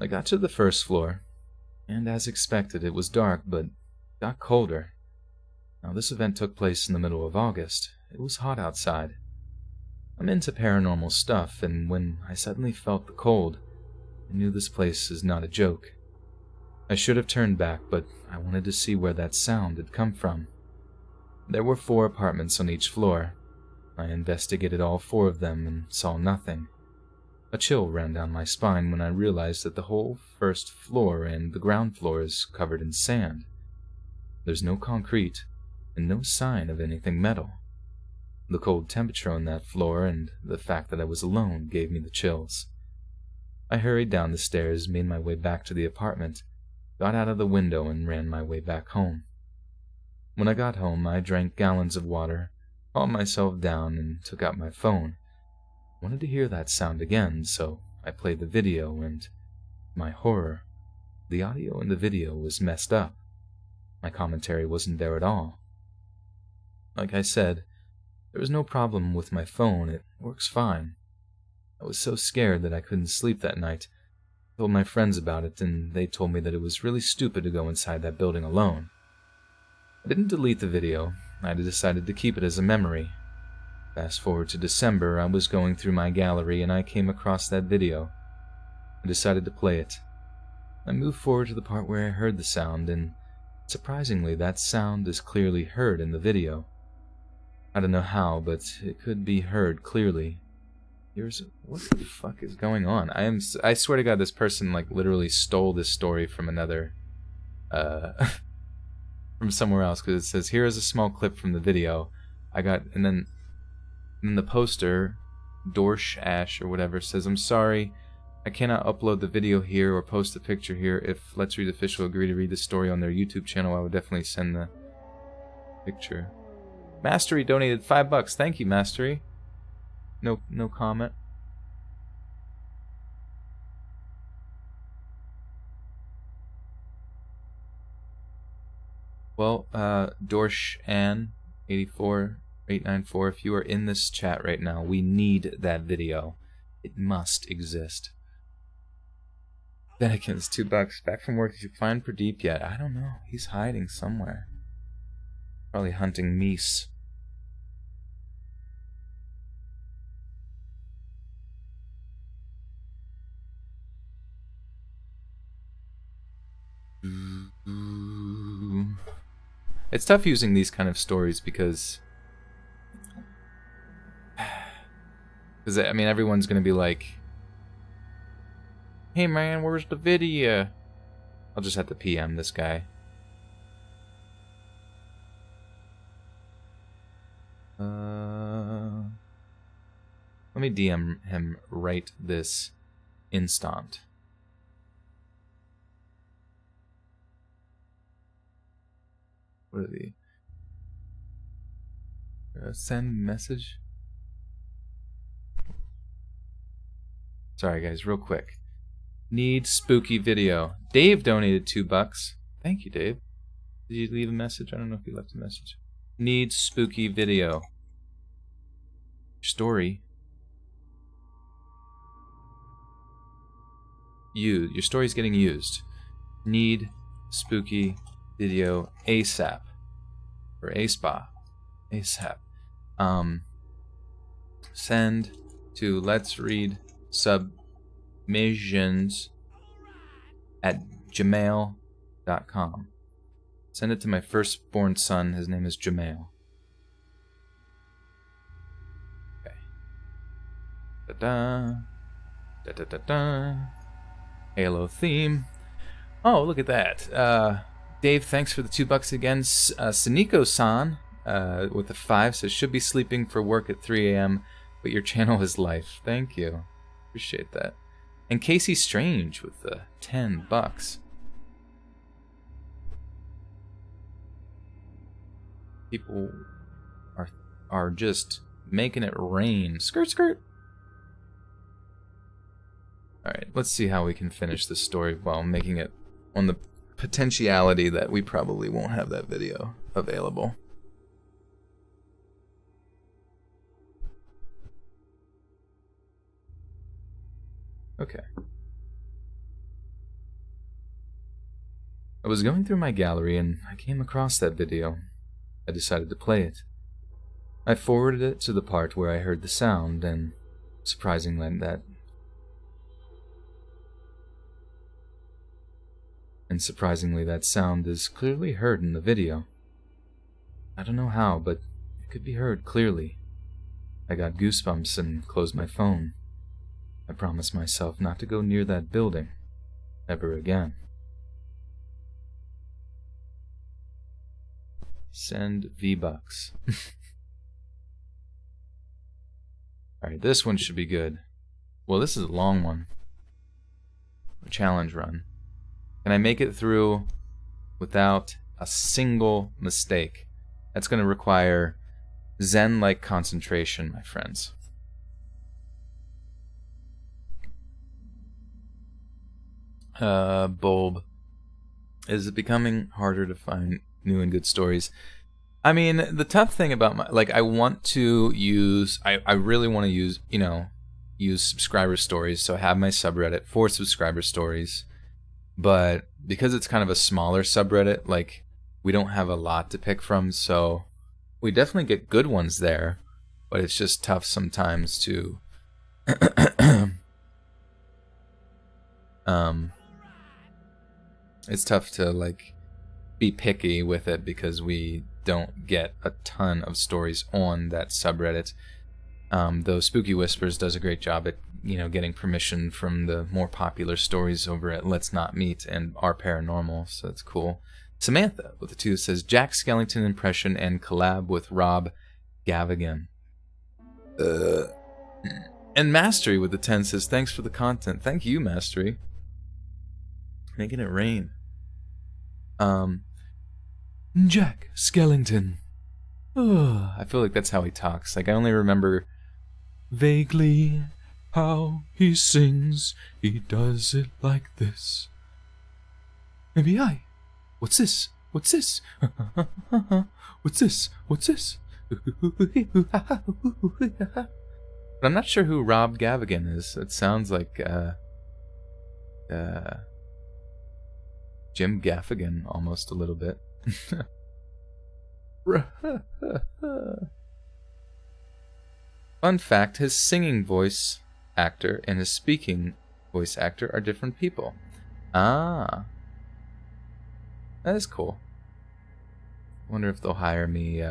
I got to the first floor, and as expected, it was dark, but got colder. Now, this event took place in the middle of August. It was hot outside. I'm into paranormal stuff, and when I suddenly felt the cold, I knew this place is not a joke. I should have turned back, but I wanted to see where that sound had come from. There were 4 apartments on each floor. I investigated all 4 of them and saw nothing. A chill ran down my spine when I realized that the whole first floor and the ground floor is covered in sand. There's no concrete, and no sign of anything metal. The cold temperature on that floor and the fact that I was alone gave me the chills. I hurried down the stairs, made my way back to the apartment, got out of the window, and ran my way back home. When I got home, I drank gallons of water, calmed myself down, and took out my phone. I wanted to hear that sound again, so I played the video, and, to my horror, the audio in the video was messed up. My commentary wasn't there at all. Like I said, there was no problem with my phone. It works fine. I was so scared that I couldn't sleep that night. I told my friends about it, and they told me that it was really stupid to go inside that building alone. I didn't delete the video. I decided to keep it as a memory. Fast forward to December, I was going through my gallery and I came across that video. I decided to play it. I moved forward to the part where I heard the sound, and surprisingly, that sound is clearly heard in the video. I don't know how, but it could be heard clearly. What the fuck is going on? I swear to God, this person like literally stole this story from another, from somewhere else, because it says, here is a small clip from the video. And then the poster, Dorsh Ash or whatever, says, I'm sorry, I cannot upload the video here or post the picture here. If Let's Read Official agree to read the story on their YouTube channel, I would definitely send the picture. Mastery donated $5. Thank you, Mastery. No comment. Well, Dorsh Ann 84894, if you are in this chat right now, we need that video. It must exist. Bennikin's $2. Back from work. Did you find Pradeep yet? I don't know. He's hiding somewhere. Probably hunting meese. It's tough using these kind of stories because I mean, everyone's gonna be like, hey man, where's the video? I'll just have to PM this guy. Let me DM him right this instant. What are the... send message? Sorry guys, real quick. Need spooky video. Dave donated $2. Thank you, Dave. Did you leave a message? I don't know if you left a message. Need spooky video. Story. Your story's getting used. Need spooky video ASAP. Or ASPA. ASAP. Send to Let's Read Submissions at gmail.com. Send it to my firstborn son. His name is Jamail. Okay. Da-da. Da-da-da-da. Halo theme. Oh, look at that. Dave, thanks for the $2 again. Saniko-san with the 5 says, should be sleeping for work at 3 a.m., but your channel is life. Thank you. Appreciate that. And Casey Strange with the $10. People are just making it rain. Skirt, skirt. Alright, let's see how we can finish this story while making it on the potentiality that we probably won't have that video available. Okay. I was going through my gallery and I came across that video. I decided to play it. I forwarded it to the part where I heard the sound, and surprisingly that sound is clearly heard in the video. I don't know how, but it could be heard clearly. I got goosebumps and closed my phone. I promised myself not to go near that building ever again. Send V-Bucks. Alright, this one should be good. Well, this is a long one. challenge run. Can I make it through without a single mistake? That's going to require Zen-like concentration, my friends. Bulb. Is it becoming harder to find new and good stories? I mean, the tough thing about my, like, I want to use, I really want to use, use subscriber stories. So I have my subreddit for subscriber stories. But because it's kind of a smaller subreddit, like, we don't have a lot to pick from. So we definitely get good ones there. But it's just tough sometimes to, it's tough to, like, be picky with it because we don't get a ton of stories on that subreddit. Though Spooky Whispers does a great job at, getting permission from the more popular stories over at Let's Not Meet and Our Paranormal, so that's cool. Samantha with the 2 says Jack Skellington impression and collab with Rob Gavigan. And Mastery with the 10 says thanks for the content. Thank you, Mastery. Making it rain. Jack Skellington. I feel like that's how he talks. Like, I only remember Vaguely how he sings. He does it like this. Maybe What's this? What's this? What's this? What's this? But I'm not sure who Rob Gavigan is. It sounds like Jim Gaffigan almost a little bit. Fun fact, his singing voice actor and his speaking voice actor are different people. Ah. That is cool. Wonder if they'll hire me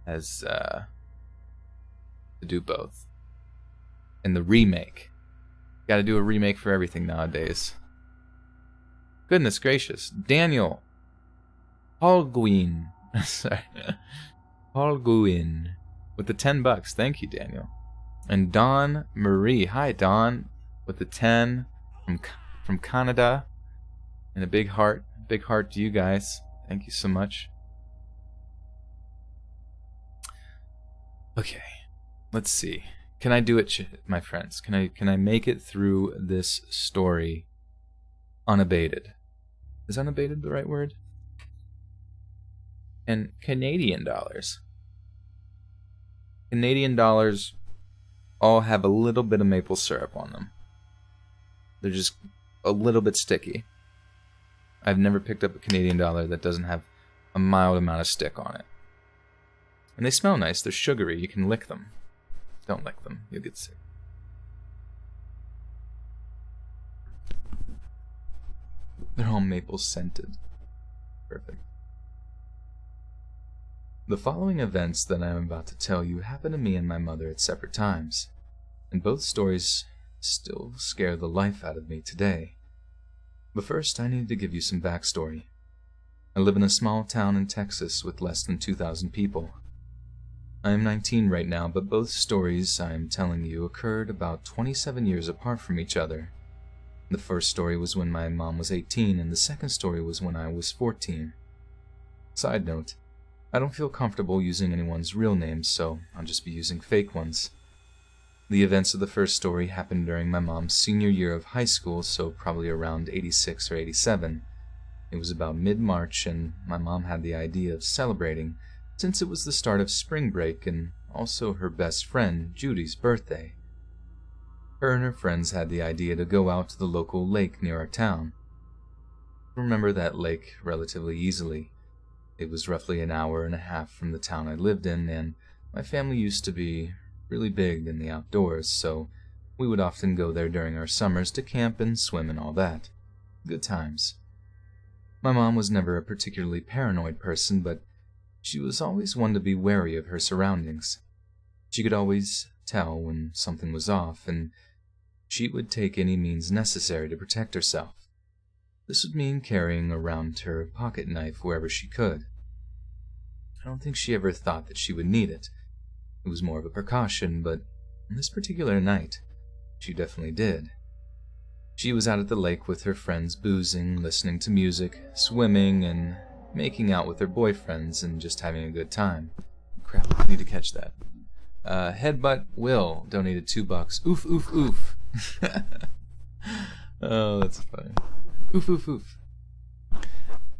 as to do both. And the remake. Gotta do a remake for everything nowadays. Goodness gracious. Daniel Holguin. Sorry. Holguin. With the $10. Thank you, Daniel. And Dawn Marie. Hi, Dawn. With the 10 from Canada. And a big heart. Big heart to you guys. Thank you so much. Okay. Let's see. Can I do it, my friends? Can I make it through this story unabated? Is unabated the right word? And Canadian dollars. Canadian dollars all have a little bit of maple syrup on them. They're just a little bit sticky. I've never picked up a Canadian dollar that doesn't have a mild amount of stick on it. And they smell nice. They're sugary. You can lick them. Don't lick them. You'll get sick. They're all maple scented. Perfect. The following events that I am about to tell you happened to me and my mother at separate times, and both stories still scare the life out of me today. But first, I need to give you some backstory. I live in a small town in Texas with less than 2,000 people. I am 19 right now, but both stories I am telling you occurred about 27 years apart from each other. The first story was when my mom was 18, and the second story was when I was 14. Side note, I don't feel comfortable using anyone's real names, so I'll just be using fake ones. The events of the first story happened during my mom's senior year of high school, so probably around 86 or 87. It was about mid-March, and my mom had the idea of celebrating, since it was the start of spring break and also her best friend, Judy's, birthday. Her and her friends had the idea to go out to the local lake near our town. I remember that lake relatively easily. It was roughly an hour and a half from the town I lived in, and my family used to be really big in the outdoors, so we would often go there during our summers to camp and swim and all that. Good times. My mom was never a particularly paranoid person, but she was always one to be wary of her surroundings. She could always tell when something was off, and she would take any means necessary to protect herself. This would mean carrying around her pocket knife wherever she could. I don't think she ever thought that she would need it. It was more of a precaution, but on this particular night, she definitely did. She was out at the lake with her friends boozing, listening to music, swimming, and making out with her boyfriends and just having a good time. Crap, I need to catch that. Headbutt Will donated $2. Oof, oof, oof. Oh, that's funny. Oof, oof, oof.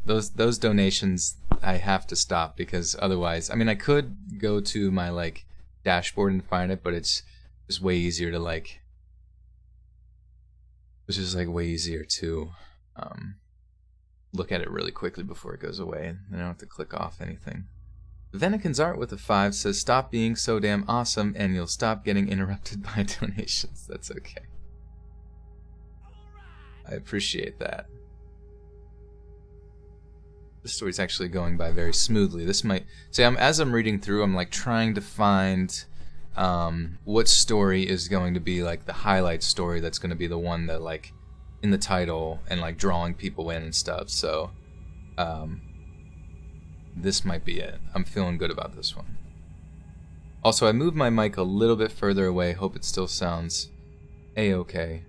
Those donations, I have to stop because otherwise, I mean, I could go to my, like, dashboard and find it, but it's just way easier to, like, it's just, like, way easier to, look at it really quickly before it goes away, and I don't have to click off anything. Venikin's art with a 5 says, stop being so damn awesome and you'll stop getting interrupted by donations. That's okay. I appreciate that. The story's actually going by very smoothly. This might... See, as I'm reading through, I'm like trying to find what story is going to be like the highlight story that's going to be the one that like in the title and like drawing people in and stuff. So this might be it. I'm feeling good about this one. Also, I moved my mic a little bit further away. Hope it still sounds a-okay.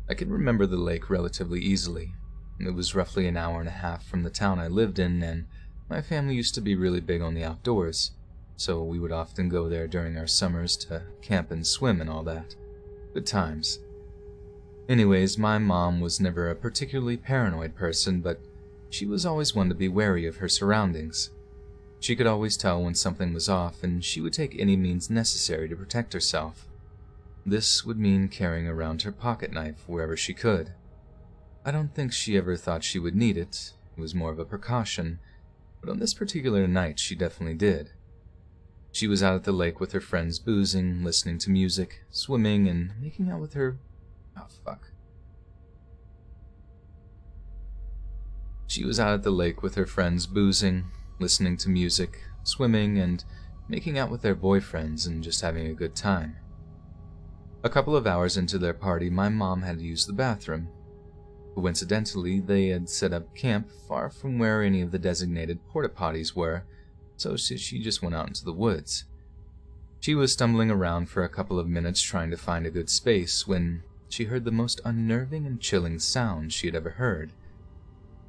I can remember the lake relatively easily. It was roughly an hour and a half from the town I lived in, and my family used to be really big on the outdoors, so we would often go there during our summers to camp and swim and all that. Good times. Anyways, my mom was never a particularly paranoid person, but she was always one to be wary of her surroundings. She could always tell when something was off, and she would take any means necessary to protect herself. This would mean carrying around her pocket knife wherever she could. I don't think she ever thought she would need it. It was more of a precaution, but on this particular night she definitely did. She was out at the lake with her friends boozing, listening to music, swimming, and making out with her... Oh, fuck. She was out at the lake with her friends boozing, listening to music, swimming, and making out with their boyfriends and just having a good time. A couple of hours into their party, my mom had to use the bathroom. Coincidentally, they had set up camp far from where any of the designated porta-potties were, so she just went out into the woods. She was stumbling around for a couple of minutes trying to find a good space when she heard the most unnerving and chilling sound she had ever heard.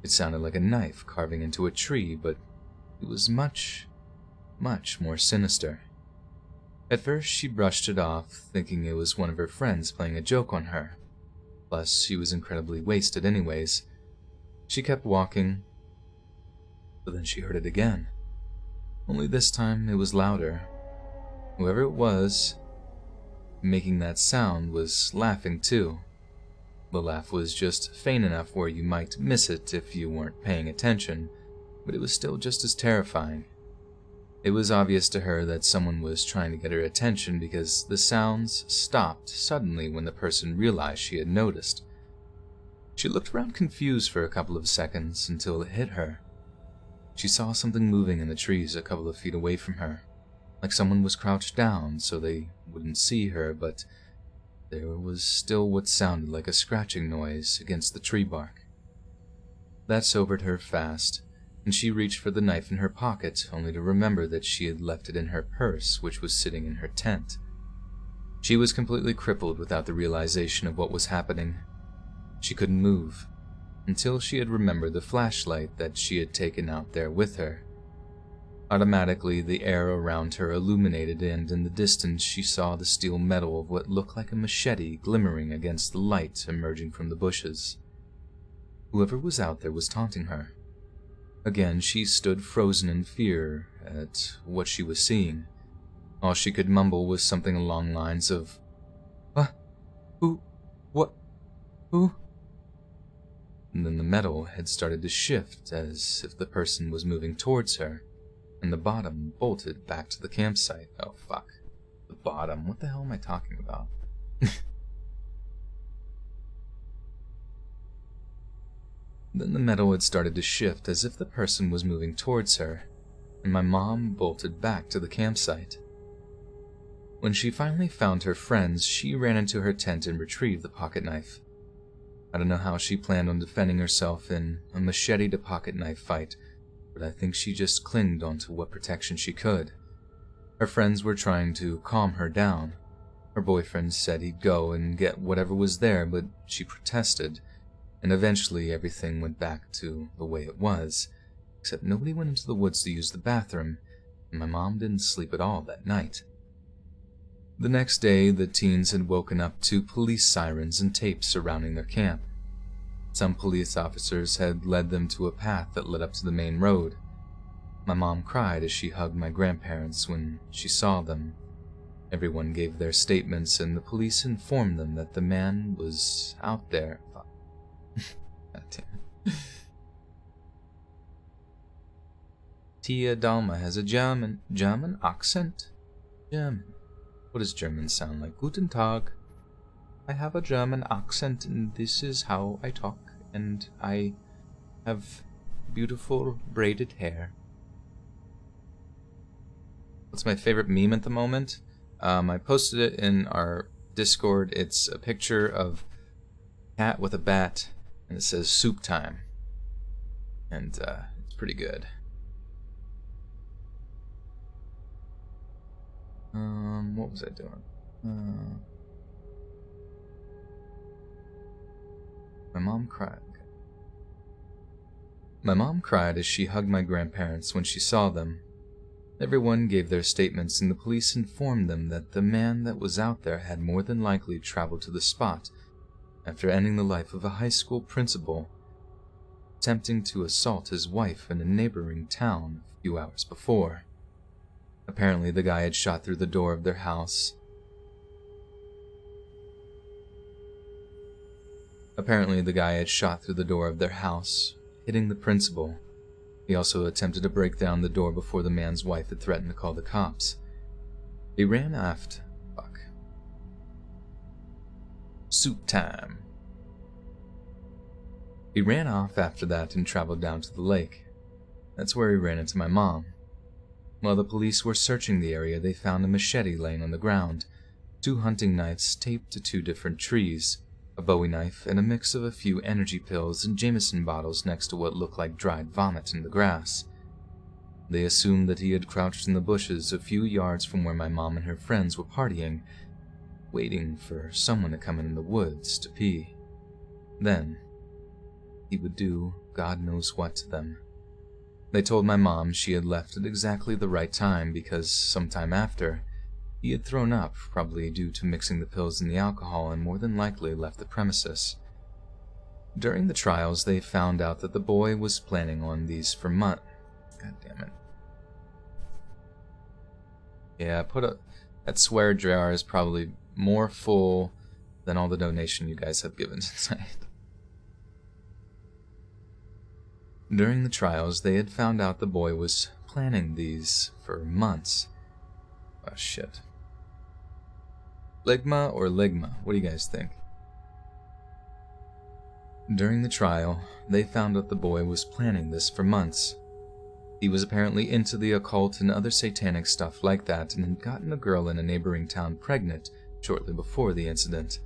It sounded like a knife carving into a tree, but it was much, much more sinister. At first, she brushed it off, thinking it was one of her friends playing a joke on her. Plus, she was incredibly wasted anyways. She kept walking, but then she heard it again. Only this time, it was louder. Whoever it was making that sound was laughing too. The laugh was just faint enough where you might miss it if you weren't paying attention, but it was still just as terrifying. It was obvious to her that someone was trying to get her attention because the sounds stopped suddenly when the person realized she had noticed. She looked around confused for a couple of seconds until it hit her. She saw something moving in the trees a couple of feet away from her, like someone was crouched down so they wouldn't see her, but there was still what sounded like a scratching noise against the tree bark. That sobered her fast, and she reached for the knife in her pocket, only to remember that she had left it in her purse, which was sitting in her tent. She was completely crippled without the realization of what was happening. She couldn't move, until she had remembered the flashlight that she had taken out there with her. Automatically, the air around her illuminated, and in the distance she saw the steel metal of what looked like a machete glimmering against the light emerging from the bushes. Whoever was out there was taunting her. Again, she stood frozen in fear at what she was seeing. All she could mumble was something along lines of, "What? Who? What? Who?" And then the metal had started to shift as if the person was moving towards her, and the bottom bolted back to the campsite. Oh, fuck. The bottom? What the hell am I talking about? Then the metal had started to shift as if the person was moving towards her, and my mom bolted back to the campsite. When she finally found her friends, she ran into her tent and retrieved the pocket knife. I don't know how she planned on defending herself in a machete to pocket knife fight, but I think she just clinged onto what protection she could. Her friends were trying to calm her down. Her boyfriend said he'd go and get whatever was there, but she protested, and eventually everything went back to the way it was, except nobody went into the woods to use the bathroom, and my mom didn't sleep at all that night. The next day, the teens had woken up to police sirens and tapes surrounding their camp. Some police officers had led them to a path that led up to the main road. My mom cried as she hugged my grandparents when she saw them. Everyone gave their statements, and the police informed them that the man was out there. God damn it. Tia Dalma has a German accent. German. What does German sound like? Guten Tag. I have a German accent, and this is how I talk, and I have beautiful braided hair. What's my favorite meme at the moment? I posted it in our Discord. It's a picture of a cat with a bat, and it says soup time. And it's pretty good. What was I doing? My mom cried. My mom cried as she hugged my grandparents when she saw them. Everyone gave their statements, and the police informed them that the man that was out there had more than likely traveled to the spot after ending the life of a high school principal, attempting to assault his wife in a neighboring town a few hours before. Apparently, the guy had shot through the door of their house. Hitting the principal. He also attempted to break down the door before the man's wife had threatened to call the cops. He ran aft. Soup time. He ran off after that and traveled down to the lake. That's where he ran into my mom. While the police were searching the area, they found a machete laying on the ground, 2 hunting knives taped to 2 different trees, a Bowie knife, and a mix of a few energy pills and Jameson bottles next to what looked like dried vomit in the grass. They assumed that he had crouched in the bushes a few yards from where my mom and her friends were partying, waiting for someone to come in the woods to pee. Then, he would do God knows what to them. They told my mom she had left at exactly the right time because sometime after, he had thrown up, probably due to mixing the pills in the alcohol, and more than likely left the premises. During the trials, they found out that the boy was planning on these for months. God damn it. Yeah, that swear jar is probably more full than all the donation you guys have given tonight. During the trials, they had found out the boy was planning these for months. Oh shit. Ligma or Ligma? What do you guys think? During the trial, they found out the boy was planning this for months. He was apparently into the occult and other satanic stuff like that, and had gotten a girl in a neighboring town pregnant shortly before the incident.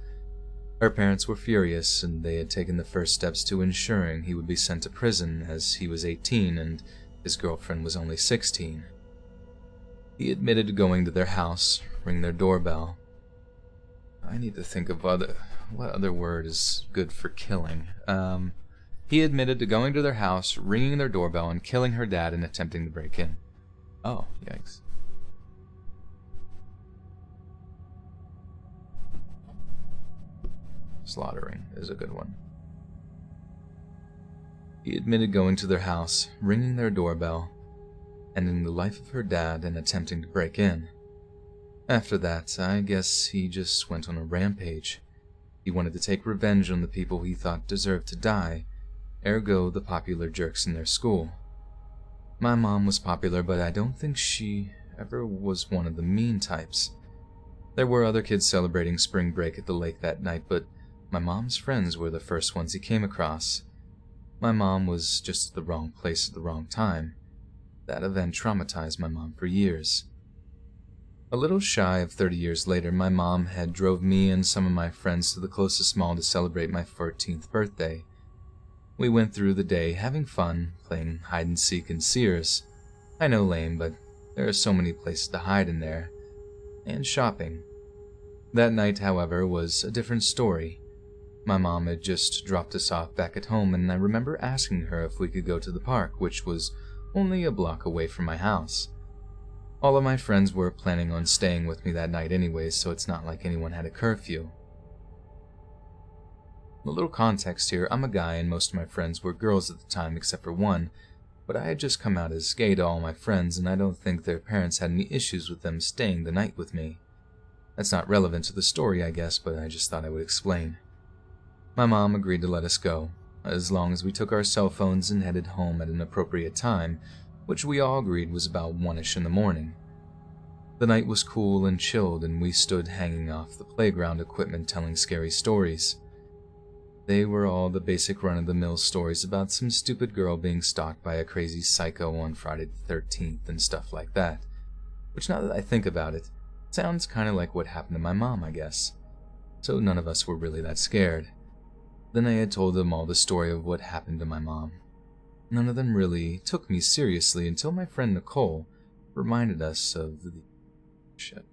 Her parents were furious, and they had taken the first steps to ensuring he would be sent to prison, as he was 18 and his girlfriend was only 16. He admitted to going to their house, ring their doorbell. I need to think of what other word is good for killing. He admitted to going to their house, ringing their doorbell, and killing her dad and attempting to break in. Oh, yikes. Slaughtering is a good one. He admitted going to their house, ringing their doorbell, ending the life of her dad and attempting to break in. After that, I guess he just went on a rampage. He wanted to take revenge on the people he thought deserved to die, ergo the popular jerks in their school. My mom was popular, but I don't think she ever was one of the mean types. There were other kids celebrating spring break at the lake that night, but my mom's friends were the first ones he came across. My mom was just at the wrong place at the wrong time. That event traumatized my mom for years. A little shy of 30 years later, my mom had drove me and some of my friends to the closest mall to celebrate my 14th birthday. We went through the day having fun, playing hide and seek in Sears. I know, lame, but There are so many places to hide in there, and shopping. That night, however, was a different story. My mom had just dropped us off back at home, and I remember asking her if we could go to the park, which was only a block away from my house. All of my friends were planning on staying with me that night anyways, so it's not like anyone had a curfew. A little context here, I'm a guy and most of my friends were girls at the time except for one, but I had just come out as gay to all my friends and I don't think their parents had any issues with them staying the night with me. That's not relevant to the story, I guess, but I just thought I would explain. My mom agreed to let us go, as long as we took our cell phones and headed home at an appropriate time, which we all agreed was about 1ish in the morning. The night was cool and chilled, and we stood hanging off the playground equipment telling scary stories. They were all the basic run-of-the-mill stories about some stupid girl being stalked by a crazy psycho on Friday the 13th and stuff like that, which now that I think about it, sounds kind of like what happened to my mom, I guess. So none of us were really that scared. Then I had told them all the story of what happened to my mom. None of them really took me seriously until my friend Nicole reminded us of the shit.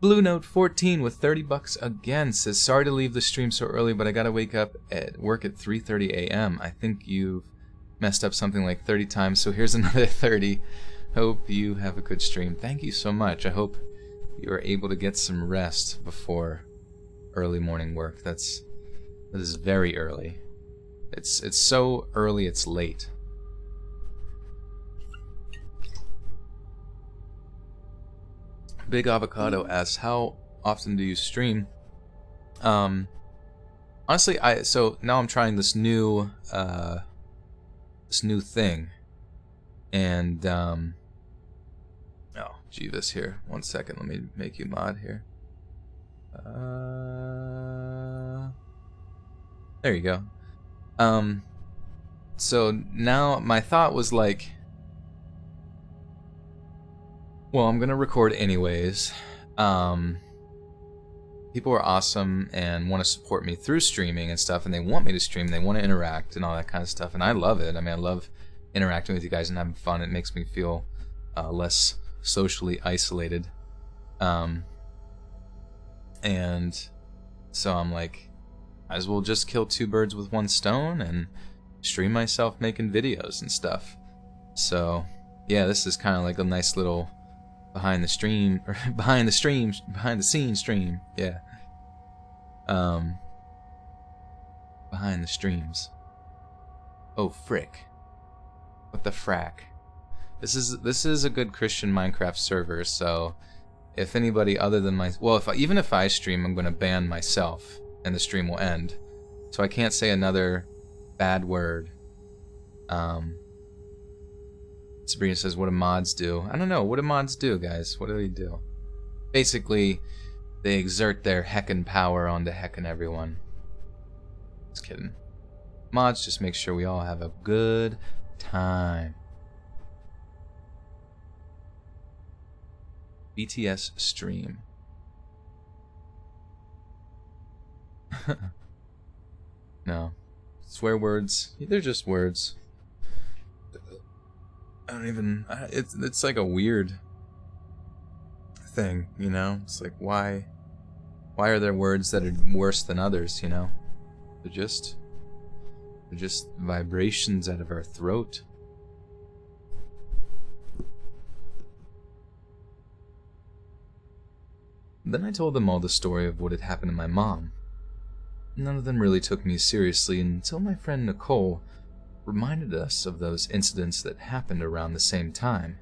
Blue Note 14 with $30 again says, sorry to leave the stream so early, but I gotta wake up at work at 3:30 a.m. I think you've messed up something like 30 times, so here's another 30. Hope you have a good stream. Thank you so much. I hope you are able to get some rest before early morning work. That is very early. It's so early it's late. Big Avocado asks, how often do you stream? Honestly, so now I'm trying this new thing, and oh, Jeeves here. 1 second, let me make you mod here. There you go. So now my thought was like, well, I'm gonna record anyways. People are awesome and want to support me through streaming and stuff, and they want me to stream, they want to interact and all that kind of stuff, and I love it. I mean, I love interacting with you guys and having fun. It makes me feel less socially isolated. And so I'm like, might as well just kill two birds with one stone and stream myself making videos and stuff. So yeah, this is kind of like a nice little behind the scenes stream. Yeah. Behind the streams. Oh frick. What the frack? This is a good Christian Minecraft server, so if anybody other than even if I stream, I'm gonna ban myself and the stream will end. So I can't say another bad word. Sabrina says, what do mods do? I don't know. What do mods do, guys? What do they do? Basically, they exert their heckin' power onto heckin' everyone. Just kidding. Mods just make sure we all have a good time. BTS stream. No. Swear words. They're just words. I don't even... It's like a weird thing, you know? It's like, why are there words that are worse than others, you know? They're just vibrations out of our throat. Then I told them all the story of what had happened to my mom. None of them really took me seriously until my friend Nicole reminded us of those incidents that happened around the same time.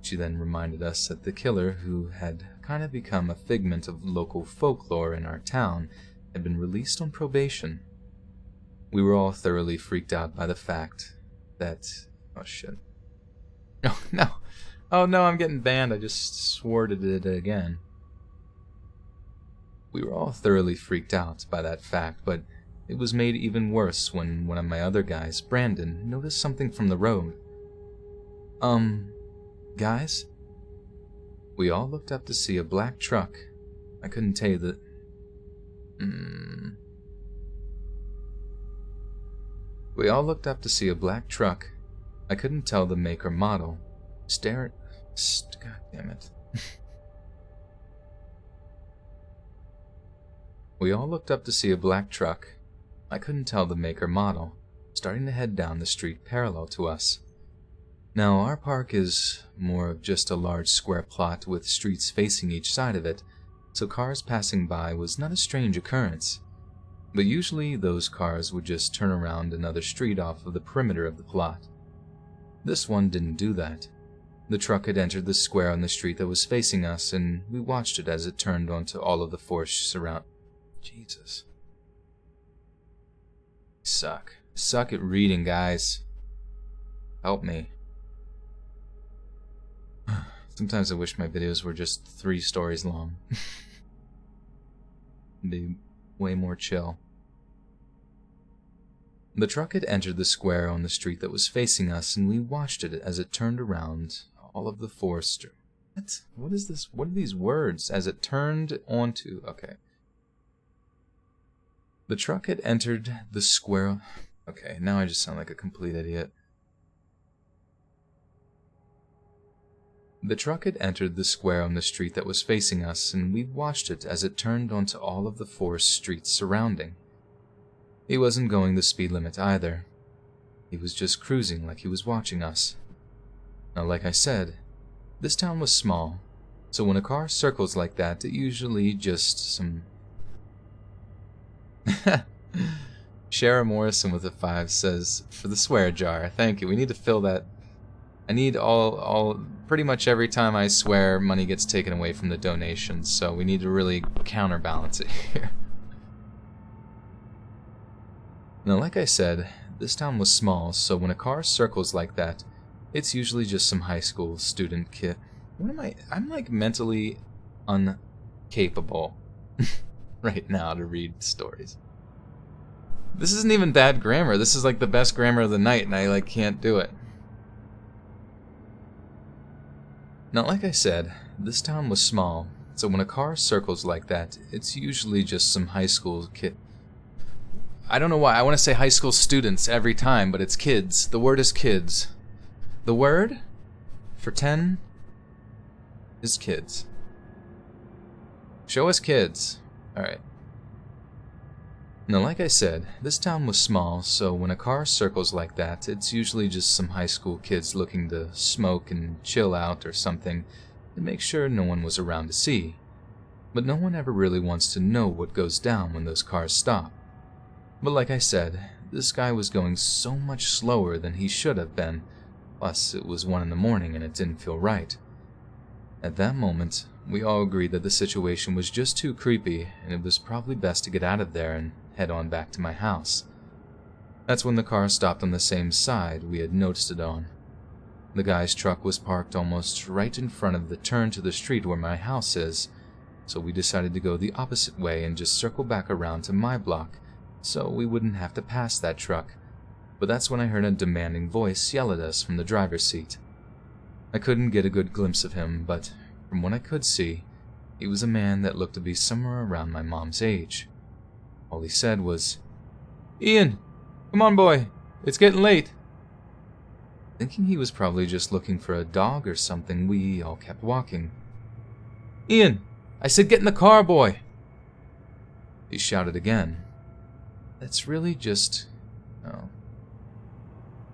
She then reminded us that the killer, who had kind of become a figment of local folklore in our town, had been released on probation. We were all thoroughly freaked out by the fact that... Oh shit. Oh no! Oh no, I'm getting banned. I just swore to it again. We were all thoroughly freaked out by that fact, but it was made even worse when one of my other guys, Brandon, noticed something from the road. Guys? We all looked up to see a black truck. I couldn't tell you that... We all looked up to see a black truck. I couldn't tell the make or model. God damn it. We all looked up to see a black truck. I couldn't tell the make or model, starting to head down the street parallel to us. Now, our park is more of just a large square plot with streets facing each side of it, so cars passing by was not a strange occurrence. But usually those cars would just turn around another street off of the perimeter of the plot. This one didn't do that. The truck had entered the square on the street that was facing us, and we watched it as it turned onto all of the forest surround. Jesus. Suck at reading, guys. Help me. Sometimes I wish my videos were just 3 stories long. It'd be way more chill. The truck had entered the square on the street that was facing us, and we watched it as it turned around all of the forest. What is this? What are these words? As it turned onto... Okay. The truck had entered the square... Okay, now I just sound like a complete idiot. The truck had entered the square on the street that was facing us, and we watched it as it turned onto all of the forest streets surrounding. He wasn't going the speed limit either. He was just cruising like he was watching us. Now, like I said, this town was small, so when a car circles like that, it usually just some... Shara Morrison with a 5 says, for the swear jar, thank you, we need to fill that. I need pretty much every time I swear, money gets taken away from the donations, so we need to really counterbalance it here. Now, like I said, this town was small, so when a car circles like that, it's usually just some high school student kid. What am I? I'm like mentally incapable right now to read stories. This isn't even bad grammar. This is like the best grammar of the night, and I like can't do it. Now, like I said, this town was small, so when a car circles like that, it's usually just some high school kid. I don't know why, I want to say high school students every time, but it's kids. The word is kids. The word for 10 is kids. Show us kids. Alright. Now, like I said, this town was small, so when a car circles like that, it's usually just some high school kids looking to smoke and chill out or something, and make sure no one was around to see. But no one ever really wants to know what goes down when those cars stop. But like I said, this guy was going so much slower than he should have been, plus it was 1 in the morning and it didn't feel right. At that moment, we all agreed that the situation was just too creepy, and it was probably best to get out of there and head on back to my house. That's when the car stopped on the same side we had noticed it on. The guy's truck was parked almost right in front of the turn to the street where my house is, so we decided to go the opposite way and just circle back around to my block, so we wouldn't have to pass that truck. But that's when I heard a demanding voice yell at us from the driver's seat. I couldn't get a good glimpse of him, but from what I could see, he was a man that looked to be somewhere around my mom's age. All he said was, "Ian, come on boy, it's getting late." Thinking he was probably just looking for a dog or something, we all kept walking. "Ian, I said get in the car, boy!" He shouted again. That's really just... oh.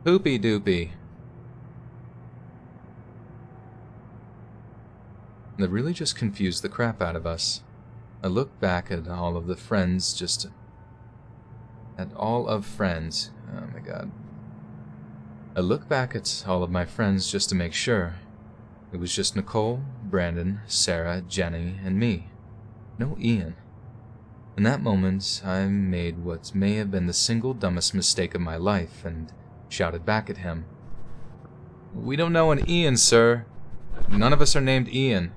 Poopy doopy. That really just confused the crap out of us. I looked back at all of the friends Oh my god. I looked back at all of my friends just to make sure. It was just Nicole, Brandon, Sarah, Jenny, and me. No Ian. In that moment, I made what may have been the single dumbest mistake of my life and shouted back at him. "We don't know an Ian, sir. None of us are named Ian."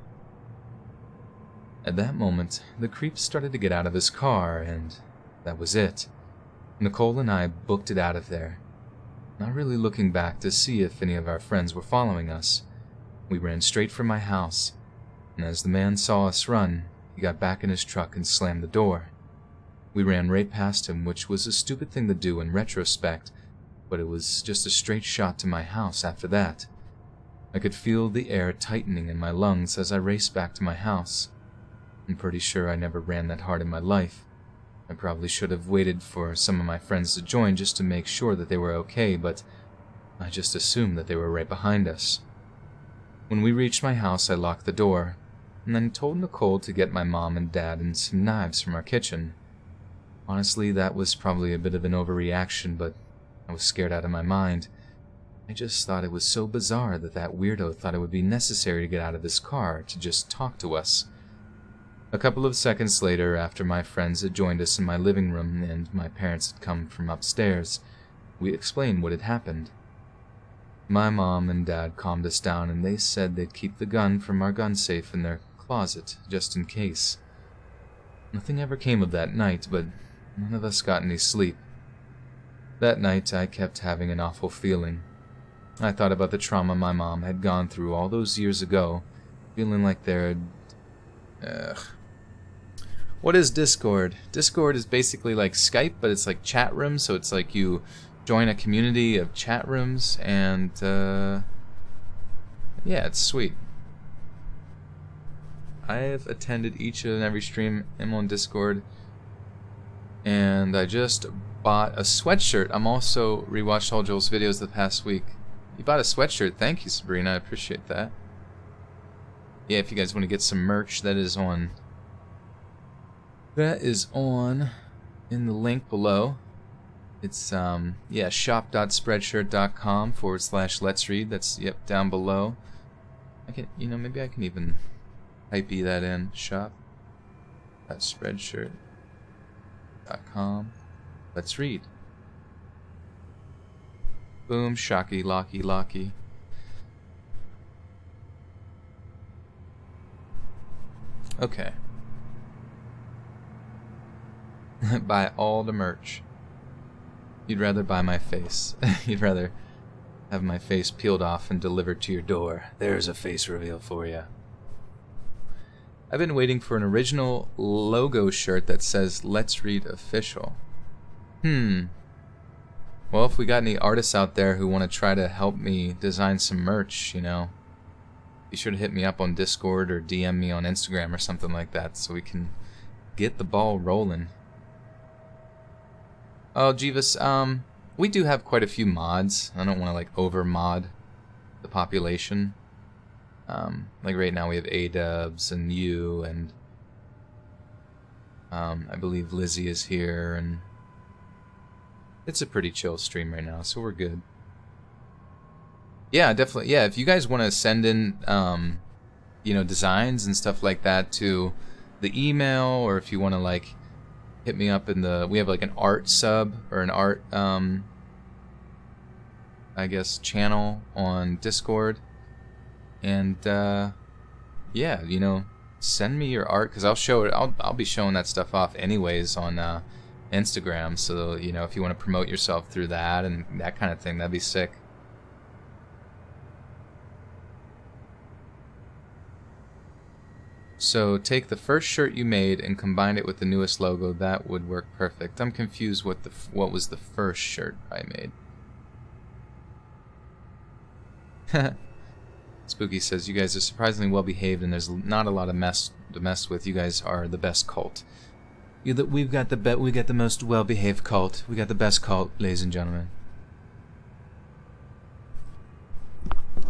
At that moment, the creep started to get out of his car, and that was it. Nicole and I booked it out of there, not really looking back to see if any of our friends were following us. We ran straight for my house, and as the man saw us run, he got back in his truck and slammed the door. We ran right past him, which was a stupid thing to do in retrospect, but it was just a straight shot to my house after that. I could feel the air tightening in my lungs as I raced back to my house. I'm pretty sure I never ran that hard in my life. I probably should have waited for some of my friends to join just to make sure that they were okay, but I just assumed that they were right behind us. When we reached my house, I locked the door, and then told Nicole to get my mom and dad and some knives from our kitchen. Honestly, that was probably a bit of an overreaction, but I was scared out of my mind. I just thought it was so bizarre that that weirdo thought it would be necessary to get out of his car to just talk to us. A couple of seconds later, after my friends had joined us in my living room and my parents had come from upstairs, we explained what had happened. My mom and dad calmed us down, and they said they'd keep the gun from our gun safe in their closet, just in case. Nothing ever came of that night, but none of us got any sleep. That night, I kept having an awful feeling. I thought about the trauma my mom had gone through all those years ago, feeling like there had... What is Discord? Discord is basically like Skype, but it's like chat rooms, so it's like you join a community of chat rooms, and yeah, it's sweet. I have attended each and every stream. I'm on Discord, and I just bought a sweatshirt. I'm also rewatched all Joel's videos the past week. You bought a sweatshirt. Thank you, Sabrina. I appreciate that. Yeah, if you guys want to get some merch, that is on in the link below. It's yeah, shop.spreadshirt.com/let's read. That's down below. I can, maybe I can even type that in. Shop.spreadshirt.com. Let's read. Boom, shocky, locky. Okay. Buy all the merch. You'd rather buy my face. You'd rather have my face peeled off and delivered to your door. There's a face reveal for you. I've been waiting for an original logo shirt that says Let's Read Official. Well, if we got any artists out there who want to try to help me design some merch, be sure to hit me up on Discord or DM me on Instagram or something like that so we can get the ball rolling. Oh, Jeeves, we do have quite a few mods. I don't want to, over-mod the population. Like, right now we have A-Dubs and you, and I believe Lizzie is here, and it's a pretty chill stream right now, so we're good. Yeah, definitely. Yeah, if you guys want to send in, designs and stuff like that to the email, or if you want to, hit me up in we have, an art sub, or an art, I guess, channel on Discord. And, yeah, send me your art, because I'll show it, I'll be showing that stuff off anyways on, Instagram, so, if you want to promote yourself through that and that kind of thing, that'd be sick. So, take the first shirt you made and combine it with the newest logo. That would work perfect. I'm confused what was the first shirt I made. Spooky says, you guys are surprisingly well behaved and there's not a lot of mess to mess with. You guys are the best cult. We've got the most well-behaved cult. We got the best cult, ladies and gentlemen.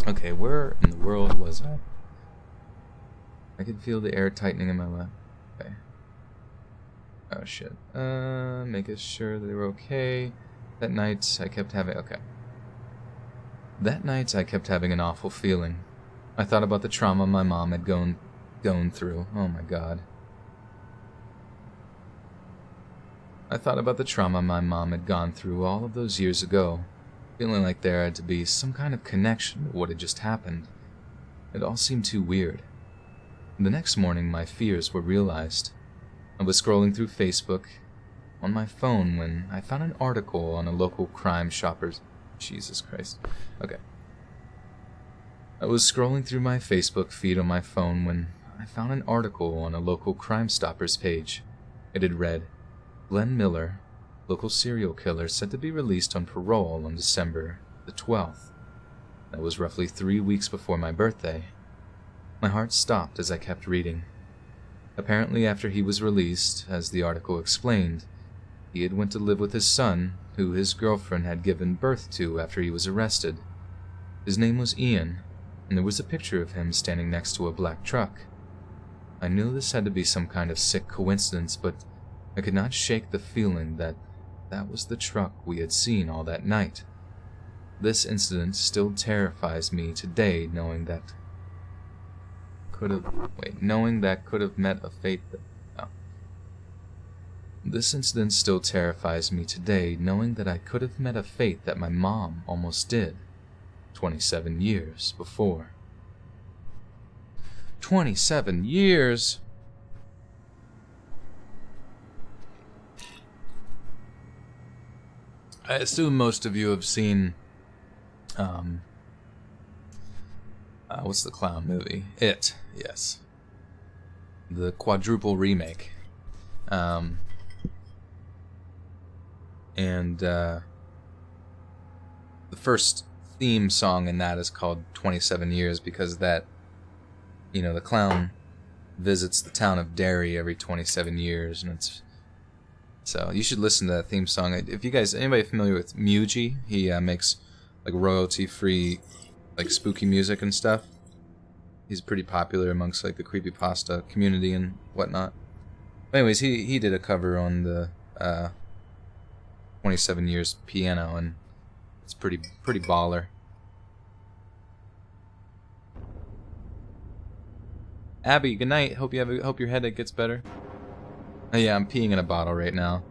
Okay, where in the world was I? I could feel the air tightening in my lap. Okay. Oh shit. Making sure that they were okay. That night I kept having an awful feeling. I thought about the trauma my mom had gone through. Oh my god. I thought about the trauma my mom had gone through all of those years ago, feeling like there had to be some kind of connection to what had just happened. It all seemed too weird. The next morning, my fears were realized. I was scrolling through Facebook on my phone when I found an article on a local crime shopper's... Jesus Christ. Okay. I was scrolling through my Facebook feed on my phone when I found an article on a local Crime Stoppers page. It had read, Glenn Miller, Local serial killer said to be released on parole on December the 12th. That was roughly 3 weeks before my birthday. My heart stopped as I kept reading. Apparently after he was released, as the article explained, he had went to live with his son, who his girlfriend had given birth to after he was arrested. His name was Ian, and there was a picture of him standing next to a black truck. I knew this had to be some kind of sick coincidence, but I could not shake the feeling that that was the truck we had seen all that night. This incident still terrifies me today, knowing that could have met a fate that... Oh. This incident still terrifies me today, knowing that I could have met a fate that my mom almost did, 27 years before. 27 years! I assume most of you have seen, what's the clown movie? It, yes. The quadruple remake. The first theme song in that is called 27 Years because that, you know, the clown visits the town of Derry every 27 years, and it's... So, you should listen to that theme song. If you guys, anybody familiar with Muji, he makes, like, royalty-free, like, spooky music and stuff. He's pretty popular amongst, like, the creepypasta community and whatnot. But anyways, he did a cover on the 27 Years piano, and it's pretty baller. Abby, good night. Hope your headache gets better. Oh, yeah, I'm peeing in a bottle right now.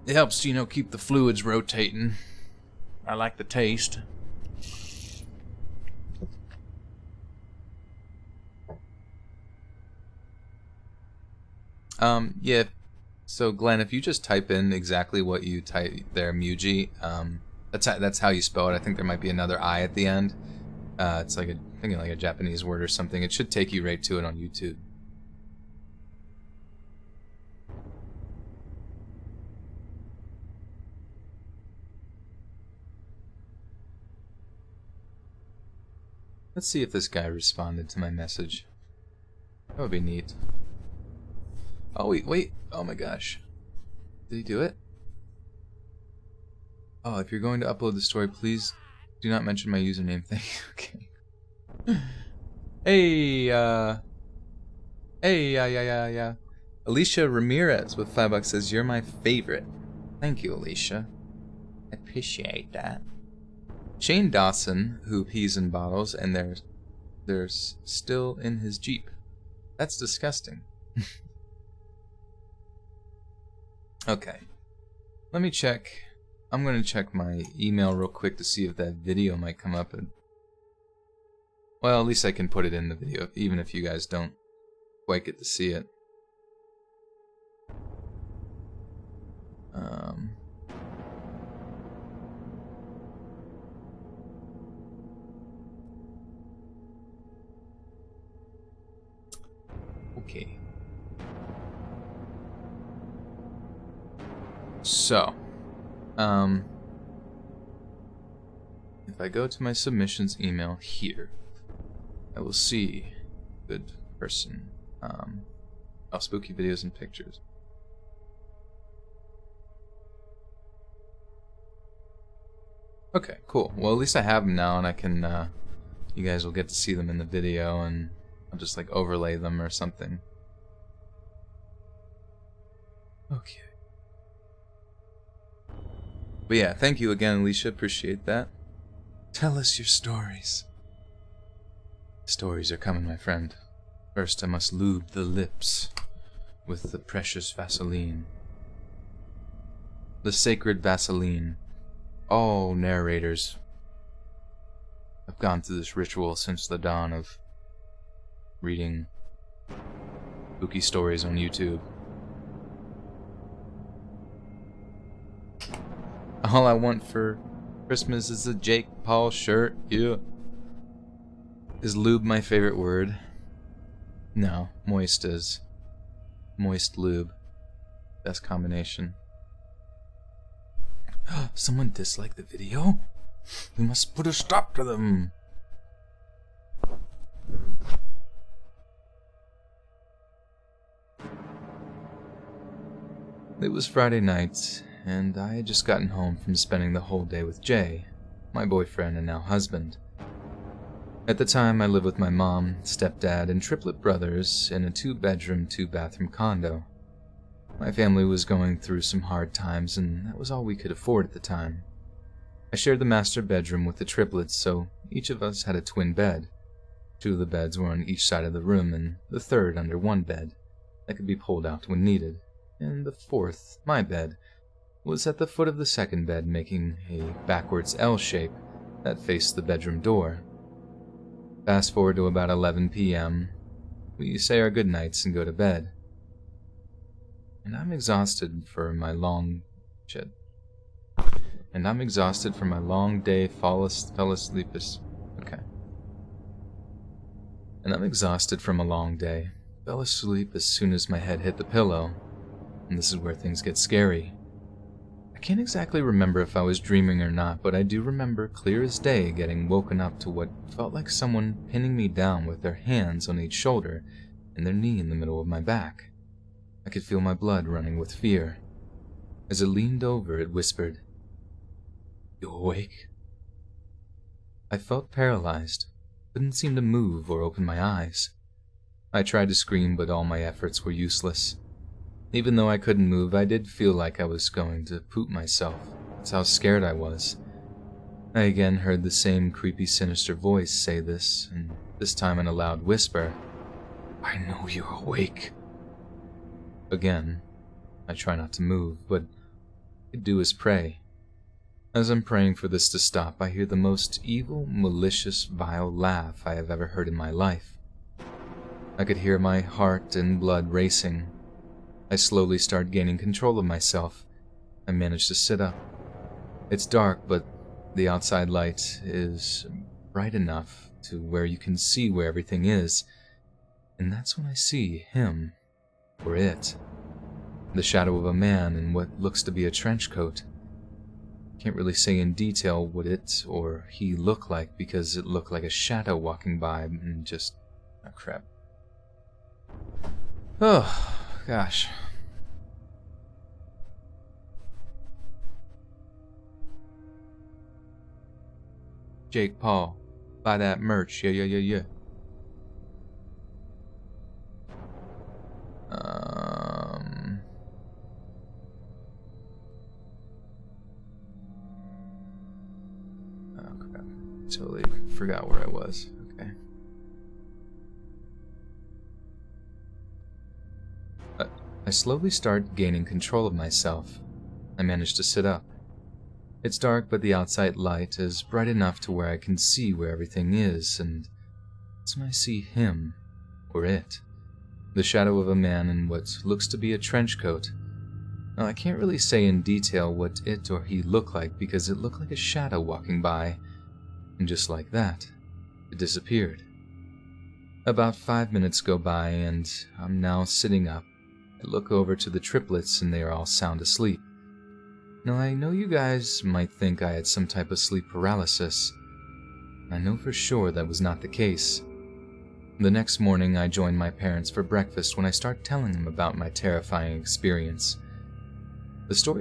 It helps, you know, keep the fluids rotating. I like the taste. Yeah. So, Glenn, if you just type in exactly what you type there, Muji, that's how you spell it. I think there might be another I at the end. It's like thinking like a Japanese word or something. It should take you right to it on YouTube. Let's see if this guy responded to my message. That would be neat. Oh, wait. Oh my gosh. Did he do it? Oh, if you're going to upload the story, please do not mention my username. Thank you. Okay. Hey, yeah. Alicia Ramirez with $5 says, "You're my favorite." Thank you, Alicia. I appreciate that. Shane Dawson, who pees in bottles, and there's still in his Jeep. That's disgusting. Okay. Let me check. I'm gonna check my email real quick to see if that video might come up. Well, at least I can put it in the video, even if you guys don't quite get to see it. Okay. So, if I go to my submissions email here, I will see good person. Spooky videos and pictures. Okay, cool. Well, at least I have them now, and I can, you guys will get to see them in the video, and I'll just, like, overlay them or something. Okay. But yeah, thank you again, Alicia. Appreciate that. Tell us your stories. Stories are coming, my friend. First, I must lube the lips with the precious Vaseline. The sacred Vaseline. All narrators have gone through this ritual since the dawn of reading spooky stories on YouTube. All I want for Christmas is a Jake Paul shirt. Yeah. Is lube my favorite word? No, moist is. Moist lube. Best combination. Someone disliked the video? We must put a stop to them. It was Friday night, and I had just gotten home from spending the whole day with Jay, my boyfriend and now husband. At the time, I lived with my mom, stepdad, and triplet brothers in a 2-bedroom, 2-bathroom condo. My family was going through some hard times, and that was all we could afford at the time. I shared the master bedroom with the triplets, so each of us had a twin bed. 2 of the beds were on each side of the room, and the third under one bed that could be pulled out when needed. And the fourth, my bed, was at the foot of the second bed, making a backwards L shape that faced the bedroom door. Fast forward to about 11 p.m. We say our goodnights and go to bed. And I'm exhausted for my long day, fell asleep as soon as my head hit the pillow. And this is where things get scary. I can't exactly remember if I was dreaming or not, but I do remember clear as day getting woken up to what felt like someone pinning me down with their hands on each shoulder and their knee in the middle of my back. I could feel my blood running with fear. As it leaned over, it whispered, "You awake?" I felt paralyzed, couldn't seem to move or open my eyes. I tried to scream, but all my efforts were useless. Even though I couldn't move, I did feel like I was going to poop myself. That's how scared I was. I again heard the same creepy, sinister voice say this, and this time in a loud whisper, "I know you're awake." Again, I try not to move, but all I could do is pray. As I'm praying for this to stop, I hear the most evil, malicious, vile laugh I have ever heard in my life. I could hear my heart and blood racing. I slowly start gaining control of myself. I manage to sit up. It's dark, but the outside light is bright enough to where you can see where everything is. And that's when I see him, or it. The shadow of a man in what looks to be a trench coat. Can't really say in detail what it or he looked like because it looked like a shadow walking by and just... oh, crap. Oh, gosh. Jake Paul, buy that merch, yeah. Oh crap, totally forgot where I was, okay. I slowly start gaining control of myself. I manage to sit up. It's dark, but the outside light is bright enough to where I can see where everything is, and that's when I see him, or it. The shadow of a man in what looks to be a trench coat. Now, I can't really say in detail what it or he looked like because it looked like a shadow walking by, and just like that, it disappeared. About 5 minutes go by, and I'm now sitting up. I look over to the triplets, and they are all sound asleep. Now, I know you guys might think I had some type of sleep paralysis. I know for sure that was not the case. The next morning, I joined my parents for breakfast when I start telling them about my terrifying experience. The story